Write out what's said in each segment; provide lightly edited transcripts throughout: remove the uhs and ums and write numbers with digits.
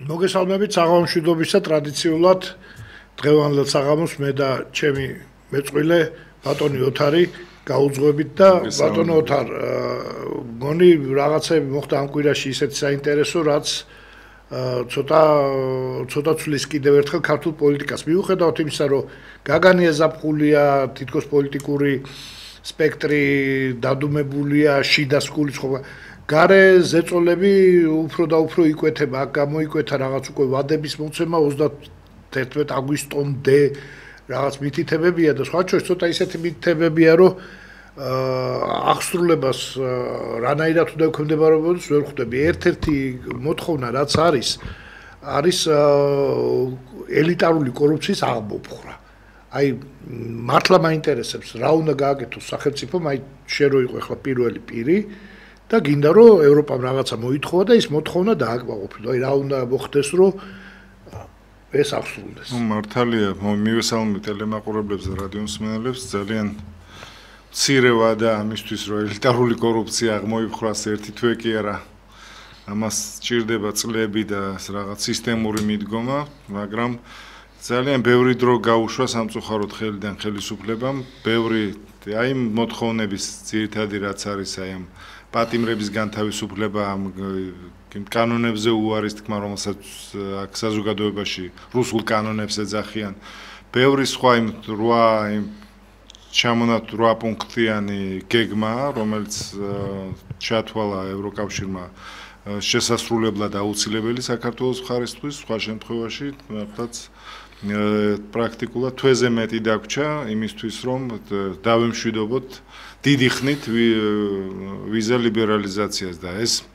მოგესალმებით საღამომშვიდობისა ტრადიციულად დღევანდელ საღამოს მე და ჩემი მეწყვილე ბატონი ოთარი გაუძღვებით და ბატონო ოთარ მგონი რაღაცები მოხდა ამ კვირაში ისეთი საინტერესო რაც ცოტა ცვლის კიდევ ერთხელ ქართულ პოლიტიკას მიუხედავად იმისა რომ გაგანი ეზაფხულია თითქოს პოლიტიკური სპექტრი დადუმებულია შიდა სკულის ხო გარე ზეწოლები უფრო და უფრო იკვეთება აქ გამოიკვეთა რაღაც უკვე ვადების მოცემა 31 აგვისტომდე რაღაც მითითებებია და სხვა შორის ცოტა ისეთი მითითებებია რომ აღსრულებას რანაირად უნდა ექვემდებარებოდეს ვერ ხვდები ერთ-ერთი მოთხოვნა რაც არის ელიტარული კორუფციის აღმოფხვრა აი მართლა მაინტერესებს რა უნდა გააკეთოს სახელმწიფომ აი შენ რო იყო ახლა პირველი პირი და გინდა რომ ევროპამ რაღაცა მოითხოვა და ის მოთხოვნა დააკმაყოფილო. აი რა უნდა მოხდეს რომ ეს აღსრულდეს. მართალია, მივესალმებით ტელემაყურებლებს და რადიომსმენელებს, ძალიან მცირევა და ამისთვის რომ ელიტარული კორუფცია აღმოიფხვრას ერთი თვე კი არა. ამას სჭირდება წლები და რაღაც სისტემური მიდგომა, მაგრამ ძალიან ბევრი დრო გაუშვა სამწუხაროდ ხელიდან ხელისუფლებამ, ბევრი აი მოთხოვნების ძირითადი რაც არის აი ამ პატიმრების განთავისუფლება ამ კანონებზე უარის თქმა რომელსაც აქ საზოგადოებაში რუსულ კანონებს ეძახიან ბევრი სხვა იმ 8 პუნქტიანი გეგმა რომელიც ჩათვალა ევროკავშირმა შესასრულებლად აუცილებელი საქართველოს მხარისთვის სხვა შემთხვევაში მართლაც პრაქტიკულად თვეზე მეტი დაგვრჩა იმისთვის რომ დავემშვიდობოთ დიდი ხნით ვიზა ლიბერალიზაციას და ეს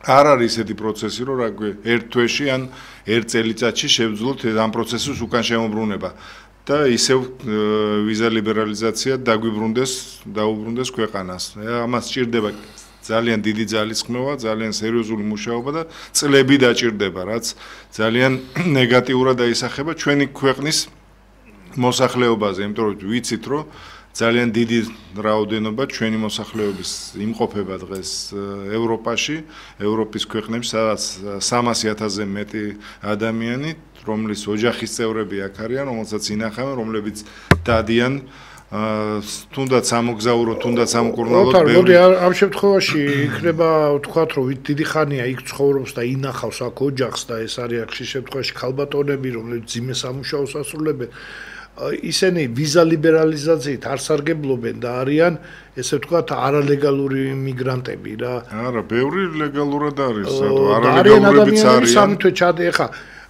არ არის ესეთი პროცესი რომ რა გვი ერთ თვეში ან ერთ წელიწადში შევძლოთ ამ პროცესის უკან შემოbrunება და ისევ ვიზა ლიბერალიზაცია დაუბრუნდეს ქვეყანას ამას სჭირდება ძალიან დიდი ძალისხმევა ძალიან სერიოზული მუშაობა და წლები დაჭირდება რაც ძალიან ნეგატიურად დაისახება ჩვენი ქვეყნის მოსახლეობაზე იმიტომ რომ ვიცით რომ ძალიან დიდი რაოდენობა ჩვენი მოსახლეობის იმყოფება დღეს ევროპაში, ევროპის ქვეყნებში, სადაც 300,000-ზე მეტი ადამიანი, რომლის ოჯახის წევრები აქ არიან, რომელსაც ინახავენ, რომლებიც დადიან თუნდაც ამოგზაურო, თუნდაც ამკურნალოთ. მოდი ამ შემთხვევაში იქნება ვთქვათ, რომ დიდი ხანია იქ ცხოვრობს და ინახავს აქ ოჯახს და ეს არის აქ შემთხვევაში ქალბატონები, რომლებიც ძიმე სამუშაოს ასრულებენ. ისინი ვიზა ლიბერალიზაციით არ სარგებლობენ და არიან ესე ვთქვათ არალეგალური მიგრანტები რა. არა, ბევრი ლეგალურად არის, არალეგალურებიც არიან. სამი თვე ჩადე ხა.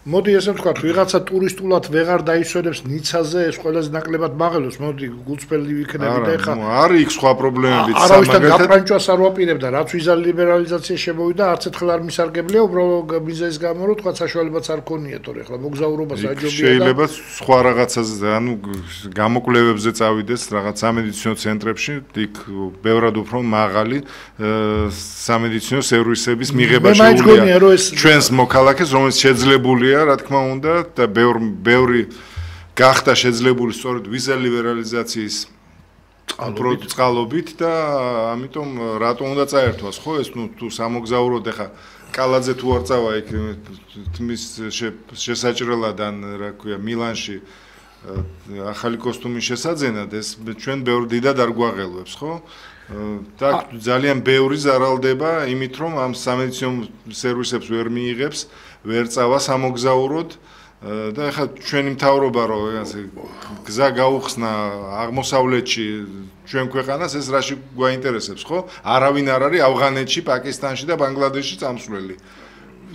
მოდი ესე ვთქვათ, ვიღაცა ტურისტულად ვეღარ დაისვენებს ნიცაზე, ეს ყველაზე ნაკლებად მაღელოს, მოდი გულწრფელი ვიქნები და ხა. არის იქ სხვა პრობლემებიც, მაგალითად გაპრანჭვას არ ვაპირებ და რაც ვიზა ლიბერალიზაცია შემოვიდა, არც ერთხელ არ მისარგებლია, უბრალოდ ვიზის გამო რომ თქვა საშუალებაც არ ქონია თორე ხლა მოგზაურობა საჯობია და შეიძლება სხვა რაღაცაზე, ანუ გამოკვლევებზე წავიდეს რაღაც სამედიცინო centrებში, იქ ბევრად უფრო მაღალი სამედიცინო სერვისების მიღება შეუძლია ჩვენს მოქალაქეს, რომელიც შეძლებულია რა თქმა უნდა და ბევრი გახდა შეძლებული სწორედ ვიზა ლიბერალიზაციის წყალობით და ამიტომ რატომ უნდა წაერთვას ხო ეს თუ სამოგზაუროდ ახლა კალაძე თუ არ წავა იქ თმის შესაჭრელად ან რა ქვია მილანში ახალი კოსტუმის შესაძენად ეს ჩვენ ბევრ დიდად არ გვაღელვებს ხო და ძალიან ბევრი ზარალდება იმით რომ ამ სამედიცინო სერვისებს ვერ მიიღებს ვერ წავა სამოგზაუროდ და ახლა ჩვენი მთავრობა რომ ასე გზა გაუხსნა აღმოსავლეთში ჩვენ ქვეყანას ეს რაში გვაინტერესებს ხო? არავინ არ არის ავღანეთში, პაკისტანში და ბანგლადეშში წამსვლელი.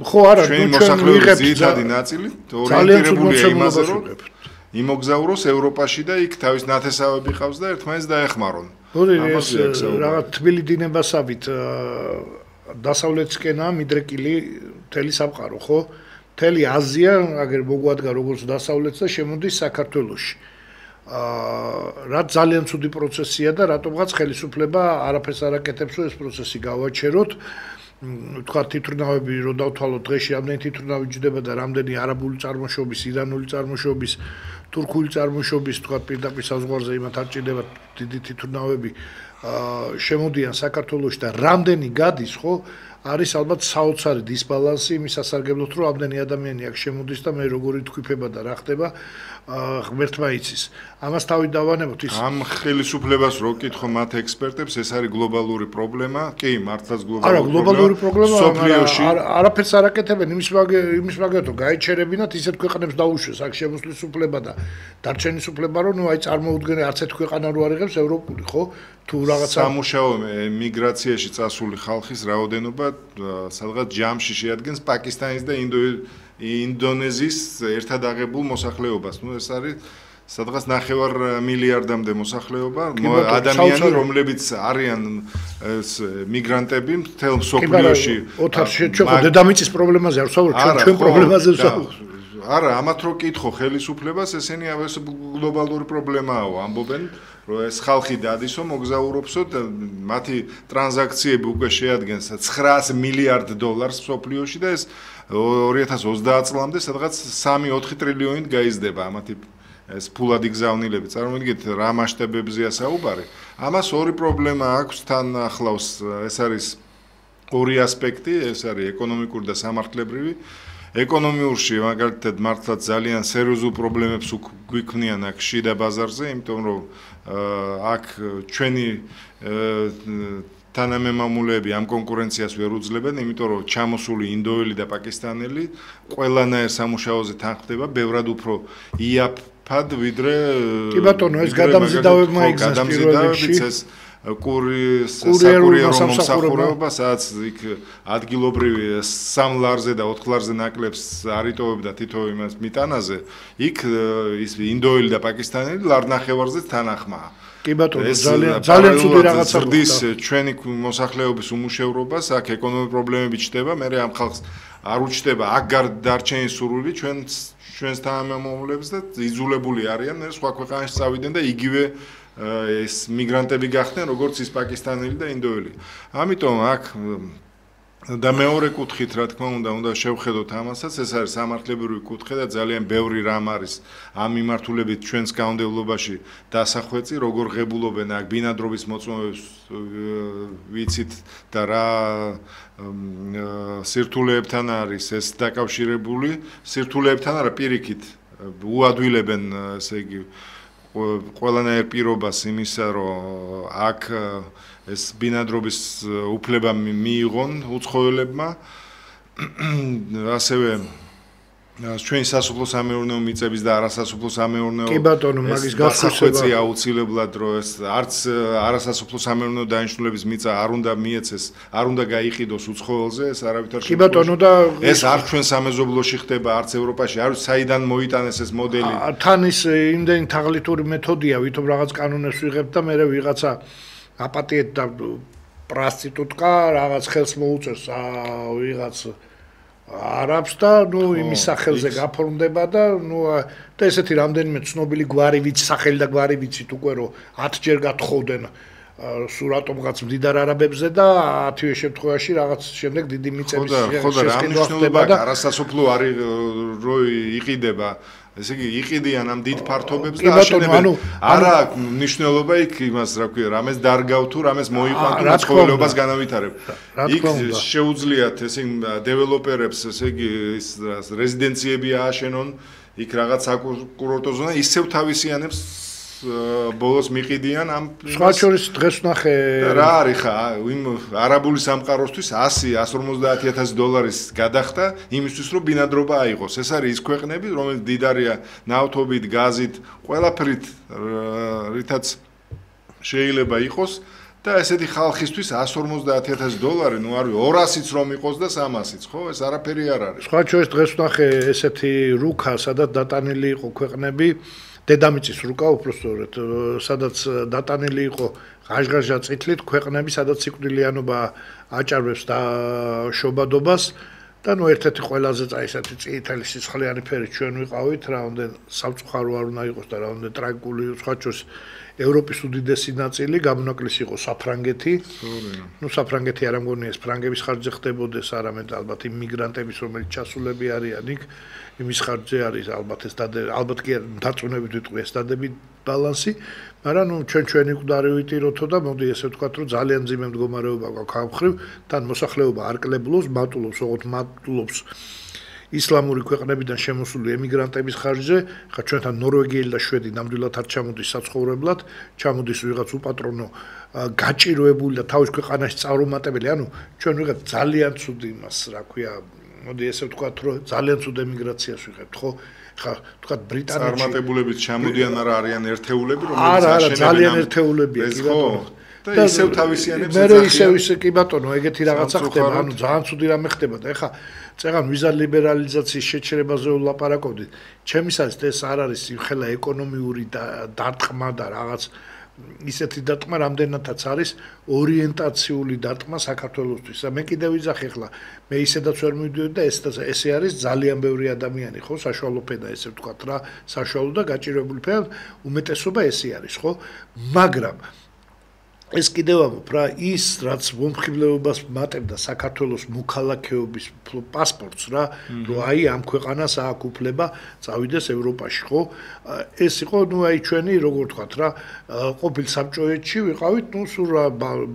ხო არა, ჩვენი მოსახლეობის ძირითადი ნაწილი ორიენტირებულია იმაზე რომ იმოგზაუროს ევროპაში და იქ თავის ნათესავები ყავს და ერთმანეთს დაეხმარონ. ეს რაღაც თბილი დინებასავით დასავლეთისკენაა მიდრეკილი მთელი სამყარო, ხო? მთელი აზია, აგერ მოგვადგა როგორც დასავლეთს და შემოდის საქართველოში. რაც ძალიან ცუდი პროცესია და რატომღაც ხელისუფლება არაფერს არ აკეთებს, რომ ეს პროცესი გავაჩეროთ. თქვა თვითმფრინავები რო დავთვალოთ დღეში რამდენი თვითმფრინავი ჯდება და რამდენი არაბული წარმოშობის, ირანული წარმოშობის, თურქული წარმოშობის, თქვა პირდაპირ საზღვარზე იმათ არ ჭირდება დიდი თვითმფრინავები შემოდიან საქართველოში და რამდენი გადის, ხო? არის ალბათ საოცარი დისბალანსი იმის სასარგებლოდ, რომ ამდენი ადამიანი აქ შემოდის და მე როგორი თქიფება და რა ხდება, ღმერთმა იცის. ამას თავი დავანებოთ ის. ამ ხელისუფლებას რო კითხო მათ ექსპერტებს, ეს არის გლობალური პრობლემა. კი, მართლაც გლობალური პრობლემა. სოფლიოში არაფერს არ აკეთებენ იმის მაგათ რომ გაიჩერებინათ ისეთ ქვეყნებს დაუშვეს აქ შემოსვლის უფლება და დარჩენის უფლება, რომ ნუ აი წარმოუდგენელი არც ერთ ქვეყანა რო არ იღებს ევროპული, ხო? თუ რაღაცა სამუშაო მიგრაციაში წასული ხალხის რაოდენობა სადღაც ჯამში შეადგენს პაკისტანის და ინდონეზიის ერთად აღებულ მოსახლეობას. ნუ ეს არის სადღაც 9 მილიარდამდე მოსახლეობა, ადამიანი, რომლებიც არიან მიგრანტები მთელ მსოფლიოში. ოთარ დედამიწის პრობლემაზე არ ვსაუბრობ, ჩვენ პრობლემაზე ვსაუბრობ. არა, ამათ რო კითხო ხელისუფლებას, ესენი ეს გლობალური პრობლემაა, ამბობენ, რომ ეს ხალხი დადისო, მოგზაურობსო და მათი ტრანზაქციები უკვე შეადგენს $900 მილიარდ მსოფლიოში და ეს 2030 წლამდე სადღაც 3-4 ტრილიონით გაიზრდება ამათი ეს ფულადი გზავნილები. წარმოიდგინეთ რა მასშტაბებზეა საუბარი. ამას ორი პრობლემა აქვს თან ახლავს, ეს არის ორი ასპექტი, ეს არის ეკონომიკური და სამართლებრივი. ეკონომიურში მაგალითად მართლაც ძალიან სერიოზულ პრობლემებს გვიქმნიან აქ შიდა ბაზარზე, იმიტომ რომ აქ ჩვენი თანამემამულეები ამ კონკურენციას ვერ უძლებენ, იმიტომ რომ ჩამოსული ინდოელი და პაკისტანელი ყველანაირ სამუშაოზე თანხმდება, ბევრად უფრო იაფად ვიდრე კი ბატონო, ეს გადამზიდავებმა იგზას პირველ საკურიერულ მომსახურება, სადაც იქ ადგილობრივი 3 ლარზე და 4 ლარზე ნაკლებს არიტოვებდა თითო იმას მიტანაზე, იქ ის ინდოელი და პაკისტანელი ლარნახევარზე თანახმაა. კი ბატონო, ძალიან ცუდი რაღაცა ზრდის ჩვენი მოსახლეობის უმუშევრობას, აქ ეკონომიკური პრობლემები ჩდება, მე ამ ხალხს არ უჩნდება აქ დარჩენის სურვილი ჩვენს თანამემამულეებს და იძულებული არიან სხვა ქვეყანაში წავიდნენ და იგივე ეს მიგრანტები გახდნენ, როგორც ის პაკისტანელი და ინდოელი. ამიტომ აქ და მეორე კუთხით, რა თქმა უნდა შევხედოთ ამასაც, ეს არის სამართლებრივი კუთხე და ძალიან ბევრი რამ არის ამ მიმართულებით ჩვენს კანონმდებლობაში დასახვეწი, როგორ ღებულობენ აქ ბინადრობის მოწმობებს ვიცით და რა სირთულეებთან არის ეს დაკავშირებული, სირთულეებთან არა პირიქით უადვილებენ, ესე იგი ყველანაირ პირობას იმისა, რომ აქ ეს ბინადრობის უფლება მიიღონ უცხოელებმა, ასევე ჩვენი სასოფლო-სამეურნეო მიწების და არასასოფლო-სამეურნეო კი ბატონო, მაგის გასახვეწი აუცილებლად, რომ ეს არც არასასოფლო-სამეურნეო დანიშნულების მიწა არ უნდა მიეცეს, არ უნდა გაიყიდოს უცხოელზე, ეს არავითარ შემთხვევაში. კი ბატონო და ეს არ ჩვენ სამეზობლოში ხდება, არც ევროპაში, არ ვიცი საიდან მოიტანეს ეს მოდელი. თან ის იმდენი თაღლითური მეთოდია, ვითომ რაღაც კანონებს ვიღებთ და მე ვიღაცა აპატიეთ და პრასტიტუტკა რაღაც ხელს მოუწევს ვიღაც არაბს და ნუ იმის სახელზე გაფორმდება და ნუ და ესეთი რამდენიმე ცნობილი გვარი ვიცი, სახელი და გვარი ვიცით უკვე რომ 10 ჯერ გათხოვდნენ სურატომღაც მდიდარ არაბებზე და 10-ვე შემთხვევაში რაღაც შემდეგ დიდი მიწების შესყიდვა ხდება და არასასოფლო არის რო იყიდება. ესე იგი იყიდიან ამ დიდ ფართობებს და აშენებენ. არა მნიშვნელობა იქ იმას რა ქვია, რამეს დარგავ თუ რამეს მოიყვან თუ მეცხოველეობას განავითარებ. იქ შეუძლიათ ესე იგი დეველოპერებს ესე იგი ის რეზიდენციები ააშენონ, იქ რაღაც საკურორტო ზონა ისევ თავისიანებს ბოლოს მიყიდიან ამ სხვა შორის დღეს ვნახე რა არის ხა იმ არაბული სამყაროსთვის $150,000 გადახდა იმისთვის რომ ბინადრობა აიღოს. ეს არის ის ქვეყნები, რომელიც დიდარია ნავთობით, გაზით, ყველაფრით, რითაც შეიძლება იყოს და ესეთი ხალხისთვის $150,000, ნუ არ ვიცი 200-იც რომ იყოს და 300-იც, ხო? ეს არაფერი არ არის. სხვა შორის დღეს ვნახე ესეთი რუკა, სადაც დატანილი იყო ქვეყნები დედამიწის რუკა უпростоრეთ, სადაც დატანილი იყო ღაშღაშა წითლით ქვეყნები, სადაც სიკვდილიანობა აჭარბებს და შობადობას და ნუ ერთ-ერთი ყველაზე წაისეთი წითელი სისხლიანი ფერი ჩვენ ვიყავით, რა უნდა სამწუხარო არ უნდა იყოს და რა უნდა ტრაგიკული სხვა შორის ევროპის უდიდესი ნაწილი გამონაკლისი იყო საფრანგეთი. ნუ საფრანგეთი არ ამგონია ეს ფრანგების ხარჯზე ხდებოდეს, არამედ ალბათ იმ მიგრანტების, რომელიც ჩასულები არიან იქ, იმის ხარჯზე არის ალბათ ეს ალბათ კი დარწმუნებით ვიტყვი ეს დადებით ბალანსი, მაგრამ ნუ ჩვენი მკვდარი ვიტიროთო და მოდი ესე ვთქვათ, რომ ძალიან მძიმე მდგომარეობა გვაქვს ამ ხრივ, თან მოსახლეობა არ კლებულობს, მატულობს ისლამური ქვეყნებიდან შემოსული ემიგრანტების ხარჯზე, ხა ჩვენთან ნორვეგიელი და შვედი ნამდვილად არ ჩამოდის საცხოვრებლად, ჩამოდის ვიღაც უპატრონო გაჭიროებული და თავის ქვეყანაში წარუმატებელი, ანუ ჩვენ ვიღაც ძალიან ცუდი იმას, რა ქვია, მოდი ესე ვთქვათ, რომ ძალიან ცუდ ემიგრაციას ვიღებთ, ხო? ხა ვთქვათ ბრიტანეთში წარმატებულებით ჩამოდიან, არა არიან ერთეულები, რომელიც არა ძალიან ერთეულებია, კი ბატონო. და ისევ თავისიანებს ეძახიან. მე ისევ კი ბატონო, ეგეთი რაღაცა ხდება, ანუ ძალიან ცუდი რამე ხდება და ეხა წეგან ვიზა ლიბერალიზაციის შეჩერებაზე ვლაპარაკობდით. ჩემისას ეს არ არის იმხელა ეკონომიური დარტყმა და რაღაც ისეთი დარტყმა, რამდენადაც არის ორიენტაციული დარტყმა საქართველოსთვის. და მე კიდევ ვიძახი ახლა, მე ისედაც ვერ მივიდოდი და ესე არის ძალიან ბევრი ადამიანი, ხო, საშუალო ფენა ესე ვთქვათ რა, საშუალო და გაჭირვებული ფენა, უმეტესობა ესე არის, ხო? მაგრამ ეს კიდევ ამბობ რა, ის რაც მომხიბლეობას მატებდა საქართველოს მოქალაქეობის პასპორტს რა, რომ აი ამ ქვეყანას აქვს უფლება წავიდეს ევროპაში, ხო? ეს იყო, ნუ აი ჩვენი, როგორ ვთქვათ რა, ყოფილ საბჭოეთში ვიყავით, ნუ სულ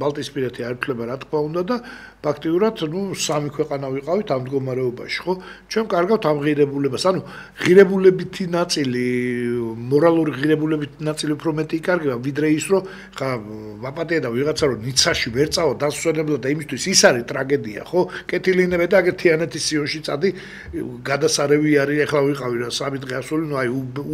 ბალტიისპირეთი არ ითვლება რა თქმა უნდა და ფაქტიურად, ნუ სამი ქვეყანა ვიყავით ამ მდგომარეობაში, ხო? ჩვენ კარგავთ ამ ღირებულებას, ანუ ღირებულებითი ნაწილი, მორალური ღირებულებითი ნაწილი უფრო მეტი იკარგება, ვიდრე ის, რომ ხა ვაპატია და ვიღაცა რომ ნიცაში ვერ წავა დასვენებლად და იმისთვის ის არის ტრაგედია, ხო? კეთილინები და აგერ თიანეთის სიონში წადი გადასარევი არის, ახლა ვიყავი რა 3 დღე ასული, ნუ აი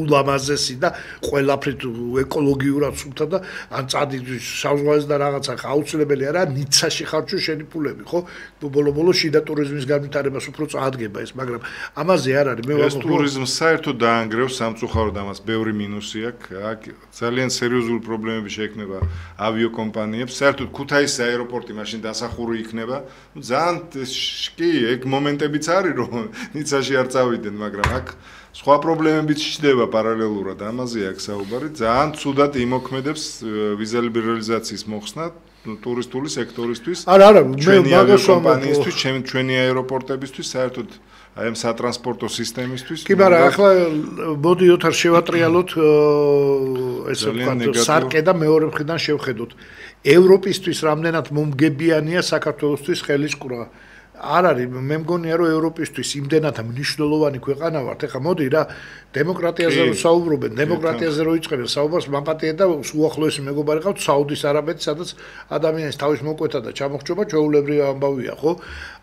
ულამაზესი და ყველაფრით ეკოლოგიურად სუფთა და ან წადი საზღვარზე და რაღაცა ხა აუცილებელი არა, ნიცაში ხარ თუ შენი პულები, ხო? ბოლო-ბოლო შიდა ტურიზმის განვითარებას უფრო წაადგება ეს, მაგრამ ამაზე არ არის, მე ვამბობ. ეს ტურიზმს საერთოდ დაანგრევს სამწუხაროდ ამას ბევრი მინუსი აქვს. აქ ძალიან სერიოზული პრობლემები შეექმნება ავიაკომპანიებს. საერთოდ ქუთაისის აეროპორტი მაშინ დასახური იქნება. ძალიან კი, ეგ მომენტებიც არის, რომ ნიცაში არ წავიდნენ, მაგრამ აქ სხვა პრობლემებიც ჩნდება პარალელურად, ამაზე აქვს საუბარი. ძალიან ცუდად იმოქმედებს ვიზა ლიბერალიზაციის მოხსნა ტურისტული სექტორისთვის. არა, მე მაგას კომპანიისთვის, ჩვენი აეროპორტებისთვის, საერთოდ აი ამ სატრანსპორტო სისტემისთვის. კი, მაგრამ ახლა მოდი ოთარ შევატრიალოთ ესე ვთქვათ, სარკე და მეორე მხრიდან შევხედოთ. ევროპისთვის რამდენად მომგებიანია საქართველოსთვის ხელისყრა. არ არის, მე მგონია რომ ევროპისთვის იმდენად მნიშვნელოვანი ქვეყანა ვართ. ეხლა მოდი რა, დემოკრატიაზე რო საუბრობენ, დემოკრატიაზე რო იწყებენ საუბარს, მამპატია და უახლოესი მეგობარი ყავთ საუდის არაბეთი, სადაც ადამიანის თავის მოკვეთა და ჩამოხრჩობა ჩვეულებრივი ამბავია, ხო?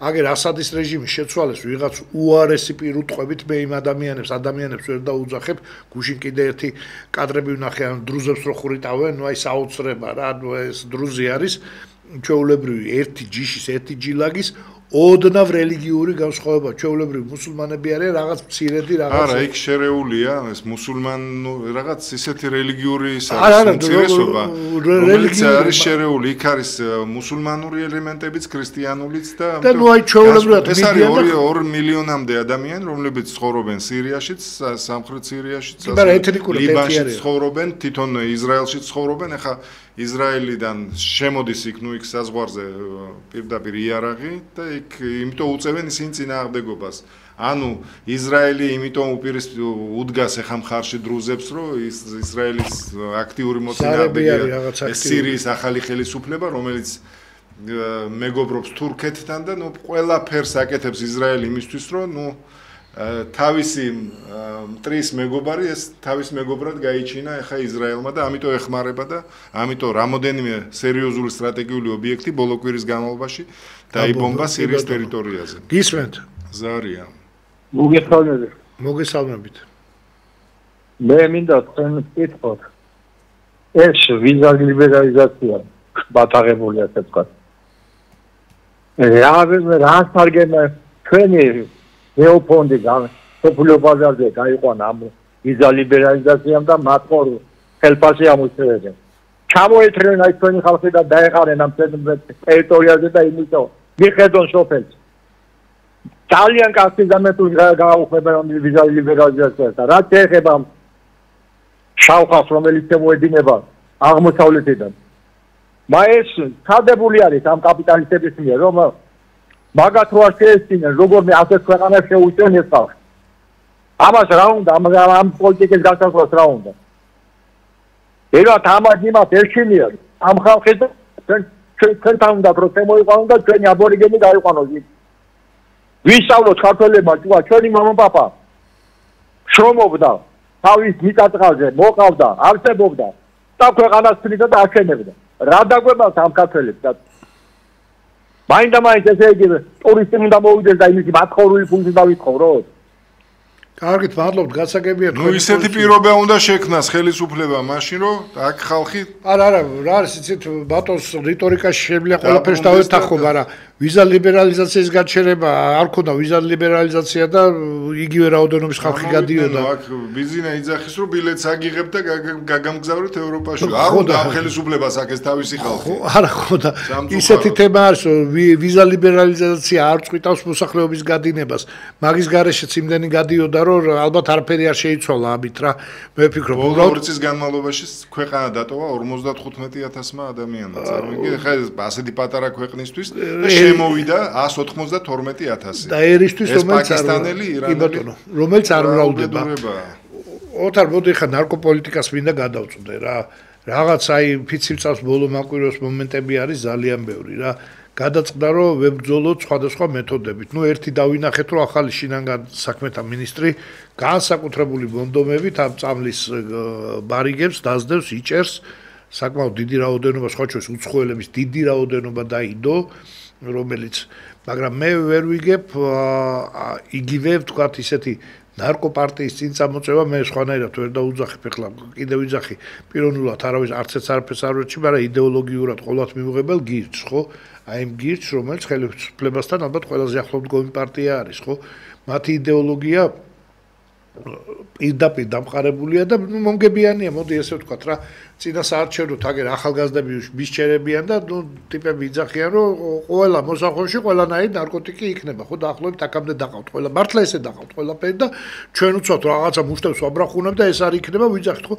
აგერ ასადის რეჟიმის შეცვალეს ვიღაც უარესი პირუტყვებით მე იმ ადამიანებს ვერ დაუძახებ, გუშინ კიდე ერთი კადრები ვნახე, ან დრუზებს რო ხვრიტავენ, ნუ აი საოცრება რა, ნუ ეს დრუზი არის ჩვეულებრივი ერთი ჯიშის, ერთი ჯილაგის ოდნავ რელიგიური განსხვავება, ჩვეულებრივი მუსულმანები არიან რაღაც მცირედი რაღაც. არა, იქ შერეულია ეს რაღაც ისეთი რელიგიური უმცირესობა, რომელიც არის შერეული, იქ არის მუსულმანური ელემენტებიც, ქრისტიანულიც და ნუ აი ჩვეულებრივად ეს არის 2 მილიონამდე ადამიანი, რომლებიც ცხოვრობენ სირიაშიც, სამხრეთ სირიაშიც, ლიბანში ცხოვრობენ, თვითონ ისრაელშიც ცხოვრობენ, ეხა ისრაელიდან შემოდის იქ ნუ იქ საზღვარზე პირდაპირ იარაღი და იქ იმიტომ უწევენ ისინი წინააღმდეგობას. ანუ ისრაელი იმიტომ უდგას ეხა მხარში დრუზებს, რომ ისრაელის აქტიური მოწინააღმდეგეა სირიის ახალი ხელისუფლება, რომელიც მეგობრობს თურქეთთან და ნუ ყველაფერს აკეთებს ისრაელი იმისთვის, რომ ნუ თავისი მტრის მეგობარი ეს თავის მეგობრად გაიჩინა ეხა ისრაელმა და ამიტომ ეხმარება და ამიტომ რამოდენიმე სერიოზული სტრატეგიული ობიექტი ბოლო კვირის განმავლობაში დაიბომბა სირიის ტერიტორიაზე. გისმენთ? ზარია. მოგესალმებით. მე მინდა თქვენ ვკითხოთ. ეს ვიზა ლიბერალიზაცია ბატაღებული ასე ვთქვათ. რა სარგენა თქვენი გეოფონდი სოფლიო ბაზარზე გაიყვანა ამ ვიზა ლიბერალიზაციამ და მათ ხელფასი ამოწევენ. ჩამოეთრნენ აი თქვენი ხალხი და დაეყარნენ ამ ტერიტორიაზე და იმიტომ მიხედონ სოფელს. ძალიან კაცი დამეთული გაუხმება ვიზა ლიბერალიზაციას და რაც ეხება შავ ხალხს რომელიც მოედინება აღმოსავლეთიდან. მაეს ხადებული არის ამ კაპიტალისტების მიერ, რომ მაგათ რო შეესწინენ, როგორმე ასეთ ქვეყანას შეუჭრენ ეს ხალხი. ამას რა უნდა, ამ პოლიტიკის გასაძლოს რა უნდა? ერთად ამას იმას ერჩინია, ამ ხალხის ჩვენთან უნდა პროტემოიყვანონ და ჩვენი აბორიგენი გაიყვანოს. ვისწავლოთ ქართველებმა, ჩვენი მამაპაპა შრომობდა, თავის მიწა-წყალზე მოყავდა, არსებობდა და ქვეყანას ცნიდა და აშენებდა. რა დაგვებავს ამ ქართველებს? მაინდა-მაინც ესე იგი ტურისტი უნდა მოვიდეს და იმისი მაცხოვრული ფუნქცია დავითხოვროთ. კარგით, მადლობთ, გასაგებია. ნუ ისეთი პირობა უნდა შექმნას ხელისუფლება მაშინ, რომ აქ ხალხი არა, რა არის იცით, ბატონს რიტორიკაში შეიძლება ყველაფერს დავეთანხმო, მაგრამ ვიზა ლიბერალიზაციის გაჩერება არ ქონდა ვიზა ლიბერალიზაცია და იგივე რაოდენობის ხალხი გადიოდა. აქ ბიზინა იძახის, რომ ბილეთს აგიღებ და გაგამგზავრეთ ევროპაში. არ უნდა ამ ხელისუფლებას აქ ეს თავისი ხალხი. არა, ხო და ისეთი თემა არის, რომ ვიზა ლიბერალიზაცია არ წვითავს მოსახლეობის გადინებას. მაგის გარეშეც იმდენი გადიოდა, რომ ალბათ არაფერი არ შეიცვალა ამით რა. მე ვფიქრობ, უბრალოდ 2 წლის განმავლობაში ქვეყანა დატოვა 55,000-მა ადამიანმა. წარმოგიდგენთ, ხა ასეთი პატარა ქვეყნისთვის და შემოვიდა 192,000. და ერისთვის რომელიც პაკისტანელი, ირანელი, რომელიც არ მრავლდება. ოთარ მოდი ხა ნარკოპოლიტიკას მინდა გადავწყვეტე რა. რაღაც აი ფიცი წავს ბოლო მაკვირვოს მომენტები არის ძალიან ბევრი რა. გადაწყდა რომ ვებრძოლოთ სხვადასხვა მეთოდებით. ნუ ერთი დავინახეთ რომ ახალი შინაგან საქმეთა მინისტრი განსაკუთრებული მონდომებით ამ წამლის ბარიგებს დასდევს, იჭერს საკმაოდ დიდი რაოდენობა სხვა ჩვენს უცხოელების დიდი რაოდენობა დაიდო, რომელიც მაგრამ მე ვერ ვიგებ იგივე ვთქვათ ისეთი ნარკოპარტიის წინ წამოწევა მე სხვანაირად ვერ დაუძახებ ახლა კიდევ ვიძახი პიროვნულად არავის არცეც არაფერს არ ვერჩი, მაგრამ იდეოლოგიურად ყოველთ მივიღებელ გირჩს, ხო? აი იმ გირჩს, რომელიც ხელისუფლებასთან ალბათ ყველაზე ახლომდგომი პარტია არის, ხო? მათი იდეოლოგია პირდაპირ დამყარებულია და მომგებიანია, მოდი ესე ვთქვათ რა, წინა საარჩევნოთ აგერ ახალგაზრდები მისჩერებიან და ნუ ტიპები იძახიან, რომ ყველა მოსახლეობაში ყველანაირი ნარკოტიკი იქნება, ხო, დაახლოებით აქამდე დაყავთ ყველა, მართლა ესე დაყავთ ყველაფერი და ჩვენ უცბად რაღაცა მუშტებს ვაბრახუნებ და ეს არ იქნება, ვიძახით, ხო,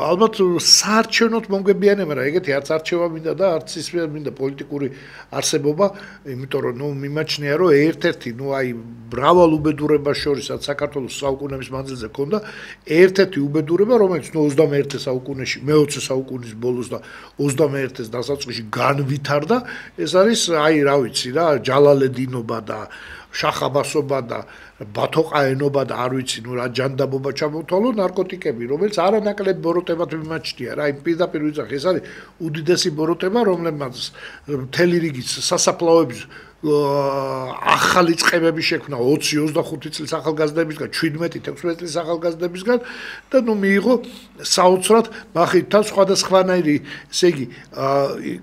ალბათ საარჩევნოთ მომგებიანია, მაგრამ ეგეთი არც არჩევა მინდა და არც ის მინდა პოლიტიკური არსებობა, იმიტომ რომ ნუ მიმაჩნია, რომ ერთ-ერთი, ნუ აი მრავალ უბედურებას შორისაც საქართველოს საუკუნეების მანძილზე ქონდა ერთ-ერთი უბედურება, რომელიც ნუ 21 საუკუნეში, მე-20 საუკუნის ბოლოს და 21-ის დასაწყისში განვითარდა, ეს არის აი რა ვიცი რა, ჯალალედინობა და შახაბასობა და ბათოყაენობა და არ ვიცი ნუ რა ჯანდაბობა ჩამოთვალო ნარკოტიკები, რომელიც არანაკლებ ბოროტებად მიმაჩნია რა, იმ პირდაპირ ვიძახი, ეს არის უდიდესი ბოროტება, რომლებმაც მთელი რიგის სასაფლაოების ახალი წყებები შექმნა 20-25 წლის ახალგაზრდებისგან, 17-16 წლის ახალგაზრდებისგან და ნუ მიიღო საოცრად მახითთან სხვადასხვანაირი, ესე იგი,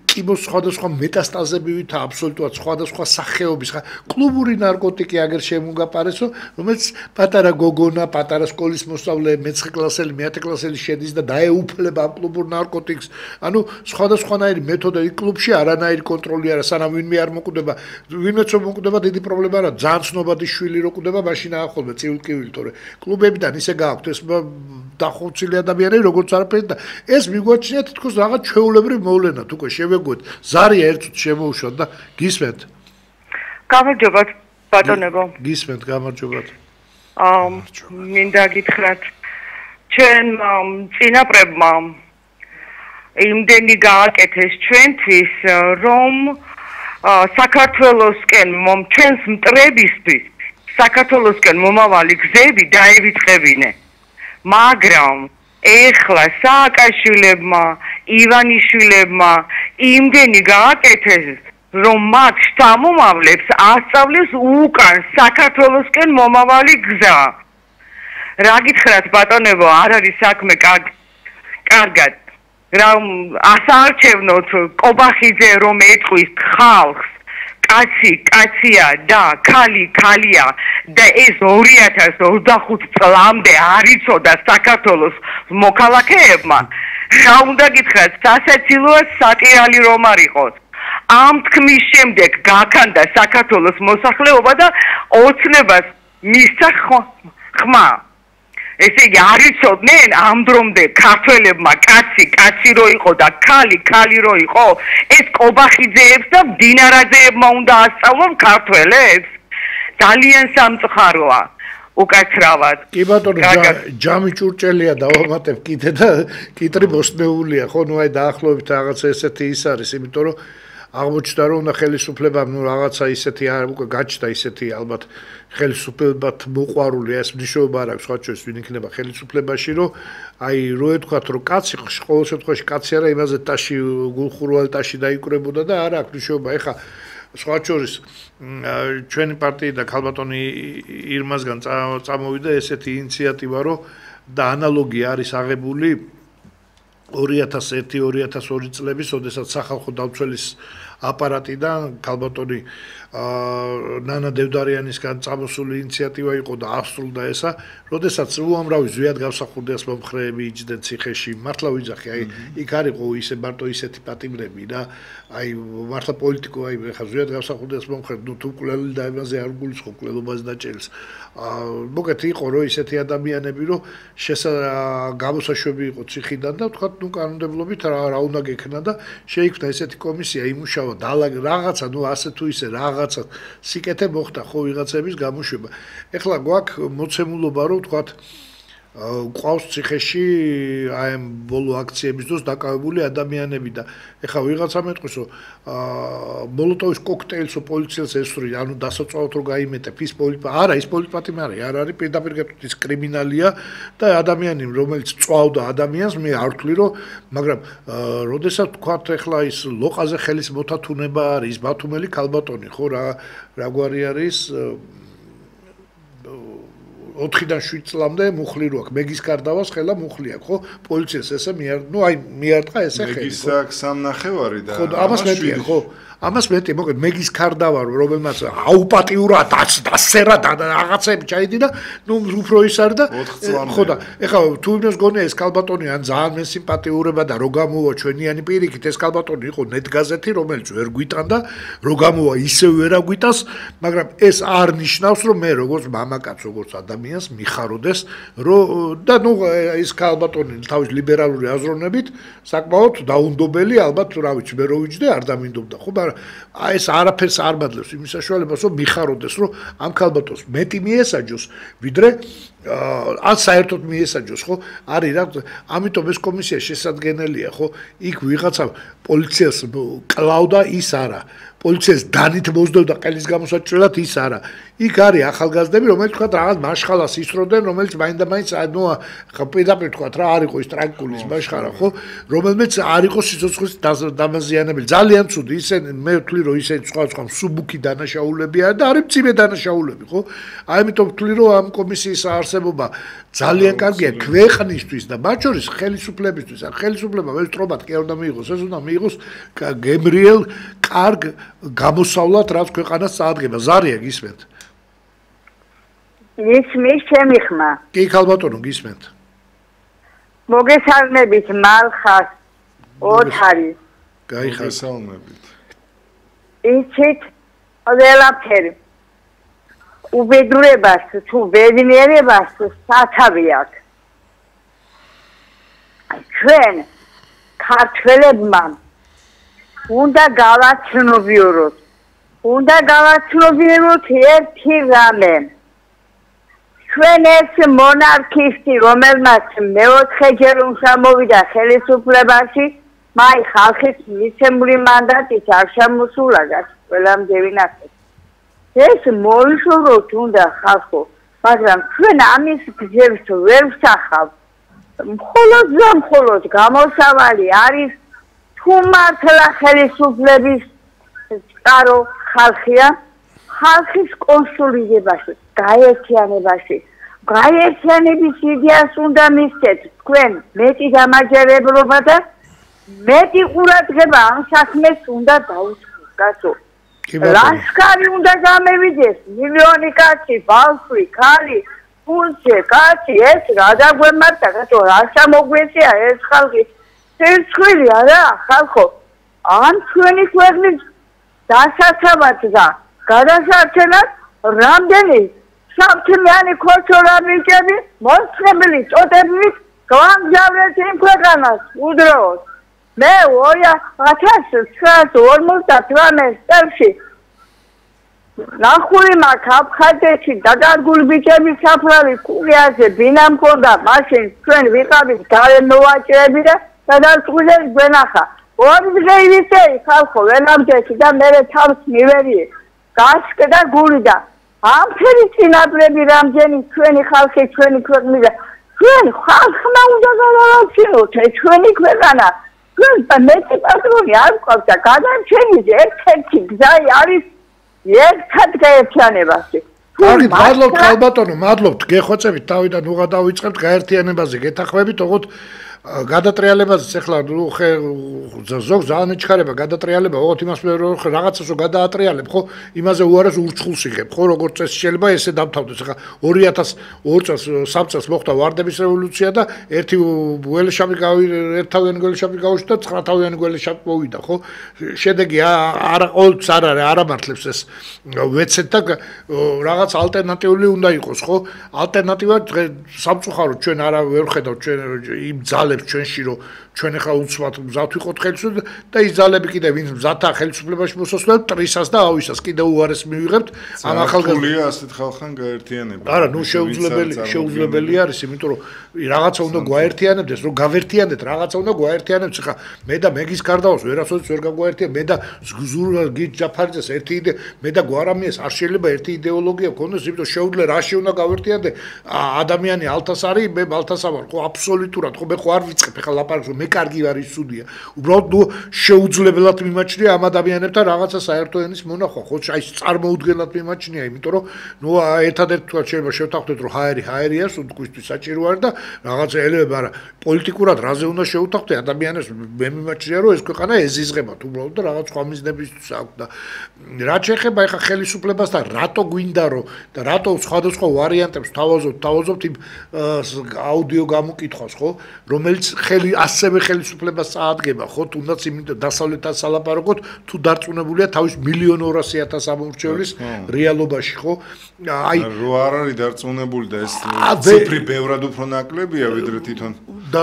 კიბოს სხვადასხვა მეტასტაზებივით აბსოლუტურად სხვადასხვა სახეობის, კლუბური ნარკოტიკი აგერ შემოგაპარესო, რომელიც პატარა გოგონა, პატარა სკოლის მოსწავლე, მე-9 კლასელი, მე-10 კლასელი შედის და დაეუფლება ამ კლუბურ ნარკოტიკს. ანუ სხვადასხვანაირი მეთოდები კლუბში არანაირი კონტროლი არა, სანამ ვინმე არ მოკვდება ვინმეც რომ მოკვდება დიდი პრობლემა რა, ძალიან ცნობადი შვილი რო კვდება, მაშინ აახოლმე წივილ-კივილი, თორე კლუბებიდან ისე გააქვთ ეს დახოცილი ადამიანები, როგორც არაფერი და ეს მიგვაჩნია თითქოს რაღაც ჩვეულებრივ მოვლენად, უკვე შევეგუეთ, ზარია ერთ წუთში შემოუშვათ და გისმენთ. გამარჯობათ, ბატონებო. გისმენთ, გამარჯობათ. მინდა გითხრათ, ჩვენ წინაპრებმა იმდენი გააკეთეს ჩვენთვის, რომ საქართველოსკენ ჩვენს მტრებისთვის საქართველოსკენ მომავალი გზები დაივიწყებინე. მაგრამ ეხლა სააკაშვილებმა, ივანიშვილებმა იმდენი გააკეთეს, რომ მათ შთამომავლებს ასწავლეს უკან საქართველოსკენ მომავალი გზა. რა გითხრათ ბატონებო, არ არის საქმე კარგად. რომ ასაარჩევნოთ კობახიძე რომ ეტყვის ხალხს, კაცი კაცია და ქალი ქალია და ეს 2025 წლამდე არ იცოდა საქართველოს მოქალაქეებმა, რა უნდა გითხრათ, სასაცილოა სატირალი რომ არ იყოს. ამ თქმის შემდეგ გაქანდა საქართველოს მოსახლეობა და ოცნებას მისცა ხმა. ესე იგი არ იცოდნენ ამ დრომდე ქართველებმა კაცი რო იყო და ქალი რო იყო ეს კობახიძეებს და მდინარაძეებმა უნდა ასწავლონ ქართველებს ძალიან სამწუხაროა უკაცრავად კი ბატონო ჯამი ჭურჭელია დავამატებ კიდე და კიტრი მოსნეულია ხო ნუ აი დაახლოებით რაღაცა ესეთი ის არის იმიტომ რომ აღმოჩნდა რომ უნდა ხელისუფლებამ ნუ რაღაცა ისეთი უკვე გაჩნდა ისეთი ალბათ ხელისუფლებათ მოყვარული ეს მნიშვნელობა არ აქვს სხვა ჩვენს ვინ იქნება ხელისუფლებაში რომ აი რო ეთქვათ რომ კაცი ყოველ შემთხვევაში კაცი არა იმაზე ტაში გულხურვალ ტაში დაიკვრებოდა და არა აქვს მნიშვნელობა ეხა სხვა შორის ჩვენი პარტიიდან ქალბატონი ირმასგან წამოვიდა ესეთი ინიციატივა რომ და ანალოგია არის აღებული 2001-2002 წლების, როდესაც სახალხო დამცველის აპარატიდან ქალბატონი ნანა დევდარიანისგან წამოსული ინიციატივა იყო და ასრულდა ესა, როდესაც უამრავი ზვიად გამსახურდიას მომხრეები იჯდნენ ციხეში, მართლა ვიძახი, აი იქ არ იყო ისე მარტო ისეთი პატიმრები და აი მართლა პოლიტიკო აი ხა ზვიად გამსახურდიას მომხრე, ნუ თუ კვლელი და იმაზე არ გულისხმობ კვლელობას დაჭერილს. მოგეთ იყო რომ ისეთი ადამიანები რომ გამოსაშვები იყო ციხიდან და თქვა ნუ კანონმდებლობით რა უნდა გექნა და შეიქმნა ესეთი კომისია იმუშავა რაღაცა ნუ ასე თუ ისე რაღაცა სიკეთე მოხდა ხო ვიღაცების გამოშვება. ეხლა გვაქვს მოცემულობა რომ თქვათ ყავს ციხეში აი ამ ბოლო აქციების დროს დაკავებული ადამიანები და ეხლა ვიღაცა მეტყვის რომ მოლოტოვის კოქტეილს პოლიციელს ესვრი ანუ დასაწვავად რომ გაიმეტებ ის არა ის პოლიტპატიმი არ არის პირდაპირ გეტყვით ის კრიმინალია და ადამიანი რომელიც წვავდა ადამიანს მე არ ვთვლი რომ მაგრამ როდესაც თქვათ ეხლა ის ლოყაზე ხელის მოთათუნება არის ბათუმელი ქალბატონი ხო რა გვარი არის 4-დან 7 წლამდე მუხლი რო აქვს მეგის კარდავას ხელა მუხლი აქვს ხო პოლიციას ესე მიარტყა ესე ხელი მეგის აქვს სამნახევარი და ხო ამას მეტია ხო ამას მეტი მოგეთ მეგის კარდავა რომელმაც აუპატიურად დასერა და რაღაცები ჩაიდი და ნუ უფრო ის არის და ხო და ეხლა თუ იმას გონია ეს ქალბატონი ან ძალიან მე სიმპათიურება და რო გამოვა ჩვენიანი პირიქით ეს ქალბატონი იყო ნეტგაზეთი რომელიც ვერ გვიტანდა რო გამოვა ისე ვერ აგვიტანს მაგრამ ეს არ ნიშნავს რომ მე როგორც მამაკაც როგორც ადამიანს მიხაროდეს რომ და ნუ ეს ქალბატონი თავის ლიბერალური აზროვნებით საკმაოდ დაუნდობელი ალბათ რა ვიცი მე რო ვიჯდე არ დამინდობდა ხო მაგრამ აი ეს არაფერს არ მადლებს იმის საშუალებას რომ მიხაროდეს რომ ამ ქალბატონს მეტი მიესაჯოს ვიდრე ან საერთოდ მიესაჯოს ხო არის რა ამიტომ ეს კომისია შესაძგენელია ხო იქ ვიღაცა პოლიციას კლავდა ის არა პოლიციას დანით მოძდევდა ყელის გამოსაჭრელად ის არა იქ არის ახალგაზრდები რომელიც თქვა რაღაც მაშხალას ისროდნენ რომელიც მაინდა-მაინც ნუ ხა პირდაპირ თქვა რა არ იყო ის ტრანკულის მაშხარა ხო რომელმეც არ იყო სიცოცხლის დამაზიანებელი ძალიან ცუდი ისინი მე ვთვლი რომ ისინი სხვა სუბუქი დანაშაულები არის და არის მცირე დანაშაულები ხო აი ამიტომ ვთვლი რომ ამ კომისიის არსებობა ძალიან კარგია ქვეყნისთვის და მათ შორის ხელისუფლებისთვის ან ხელისუფლება ვეშტრობად კი არ უნდა მიიღოს ეს უნდა მიიღოს გემრიელ კარგ გამოსავლად რაც ქვეყანას წაადგება ზარია გისმენთ ისმის ჩემი ხმა კი ქალბატონო გისმენთ მოგესალმებით მალხას ოთარის გაიხასალმებით იცით ყველაფერი უბედურებას თუ ბედნიერებას სათავე აქვს ჩვენ ქართველებმა უნდა გავაცნობიეროთ ერთი რამე ჩვენ ეს მონარქისტი რომელმაც მეოთხეჯერ უშამოვიდა ხელისუფლებაში მაი ხალხის მიცემული მანდატით არ შემოსულაგას ყველამდე ვინახეთ ეს მოიშოროთ უნდა ხალხო მაგრამ ჩვენ ამის გზებს ვერ ვსახავთ მხოლოდ გამოსავალი არის თუ მართლა ხელისუფლების წყარო ხალხია ხალხის კონსოლიდებაში გაერთიანების იდეას უნდა მისცეთ თქვენ მეტი დამაჯერებლობა და მეტი ყურადღება ამ საქმეს უნდა დაუწყოთ გასო ლაშქარი უნდა გამევიდეს მილიონი კაცი ბავშვი ქალი ფულჩე კაცი ეს რა დაგვემართა გასო რა შემოგვეწია ეს ხალხი ცერცხვილი არა ხალხო ამ ჩვენი ქვეყნის დასაცავად და გადასარჩენად რამდენი სამთმიანი ქორჩოლა ბიჭები მოსწრებული წოდებით გამგზავრეთ იმ ქვეყანას უდროოდ მე 1958 წელს ნახული მაქვს აფხაზეთში დაგარგული ბიჭების საფლავი კულიაზე ბინა მქონდა მაშინ ჩვენ ვიყავით გარემოვაჭრები და სადარწმუნეს გვენახა ორი დღე ივიწეი ხალხო ვენამჯეში და მე თავს მივერიე გასკდა გული და ამ ფერი წინაპრები რამდენი ჩვენი ხალხი ჩვენი ქვეყნისა ჩვენ ხალხმა უნდა გავარჩიოთ ჩვენი ქვეყანა ჩვენ მეტი პატრონი არ გვყავს და გადარჩენის ერთ-ერთი გზა არის ერთად გაერთიანებაში. კარგი, მადლობთ ხალბატონო, მადლობთ გეხოცებით თავიდან უღა დავიწყებთ გაერთიანებაზე, გეთანხმებით, ოღონდ გადატრიალებაზეც ახლა ზოგ ძალიან ეჩქარება გადატრიალება, ოღონდ იმას რომ რაღაცას რო გადაატრიალებ, ხო, იმაზე უარეს ურჩხულს იღებ, ხო, როგორც წესი შეიძლება ესე დამთავრდეს. ახლა 2002 წელს, 3 წელს მოხდა ვარდების რევოლუცია და ერთი გველეშაპი ერთთავიანი გველეშაპი გაუშვდა, 9თავიანი გველეშაპი მოვიდა, ხო? შედეგი არა ყოველთვის არ არის, არ ამართლებს ეს ვეცეთ და რაღაც ალტერნატიული უნდა იყოს, ხო? ალტერნატივა სამწუხაროდ ჩვენ არა ვერ ხედავთ ჩვენ იმ ძალებს ჩვენში რომ ჩვენ ახლა უცბად მზად ვიყოთ ხელისუფლებას და ის ძალები კიდე ვინც მზადაა ხელისუფლებაში მოსასვლელად ტრისას და ავისას კიდე უარეს მივიღებთ ამ ახალგაზრდებს ასეთ ხალხან გაერთიანება არა ნუ შეუძლებელი არის იმიტომ რომ რაღაცა უნდა გვაერთიანებდეს რომ გავერთიანდეთ რაღაცა უნდა გვაერთიანებდეს ხა მე და მეგის გარდაოს ვერასოდეს ვერ გაგვაერთია მე და ზურგ გიჯ ჯაფარიძეს ერთი იდე მე და გვარამიეს არ შეიძლება ერთი იდეოლოგია გქონდეს იმიტომ შეუძლე რაში უნდა გავერთიანდე ადამიანი ალთას არის მე ბალთასა ვარ ხო აბსოლუტურად ხო მე ხო არ ვიწყებ ახლა ლაპარაკს მე კარგი ვარ ის სუდია უბრალოდ ნუ შეუძლებლად მიმაჩნია ამ ადამიანებთან რაღაცა საერთო ენის მონახვა ხო აი წარმოუდგენლად მიმაჩნია იმიტომ რომ ნუ ერთადერთი თქვა შეიძლება შევთანხმდეთ რომ ჰაერია სუნთქვისთვის საჭირო არის და რაღაცა ელემენტი არა პოლიტიკურად რაზე უნდა შევთანხმდე ადამიანებს მე მიმაჩნია რომ ეს ქვეყანა ეზიზღებათ უბრალოდ და რაღაც სხვა მიზნებისთვის აქვს და რაც შეეხება ახლა ხელისუფლებას და რატო გვინდა რომ და რატო სხვადასხვა ვარიანტებს თავაზობთ იმ აუდიო გამოკითხვას ხო რომელიც ასევე ხელისუფლებას წაადგება ხო თუნდაც იმიტომ დასავლეთთან სალაპარაკოთ თუ დარწმუნებულია თავის 1.200.000 ამორჩევლის რეალობაში ხო აი რო არ არის დარწმუნებული და ეს ციფრი ბევრად უფრო ნაკლებია ვიდრე თვითონ და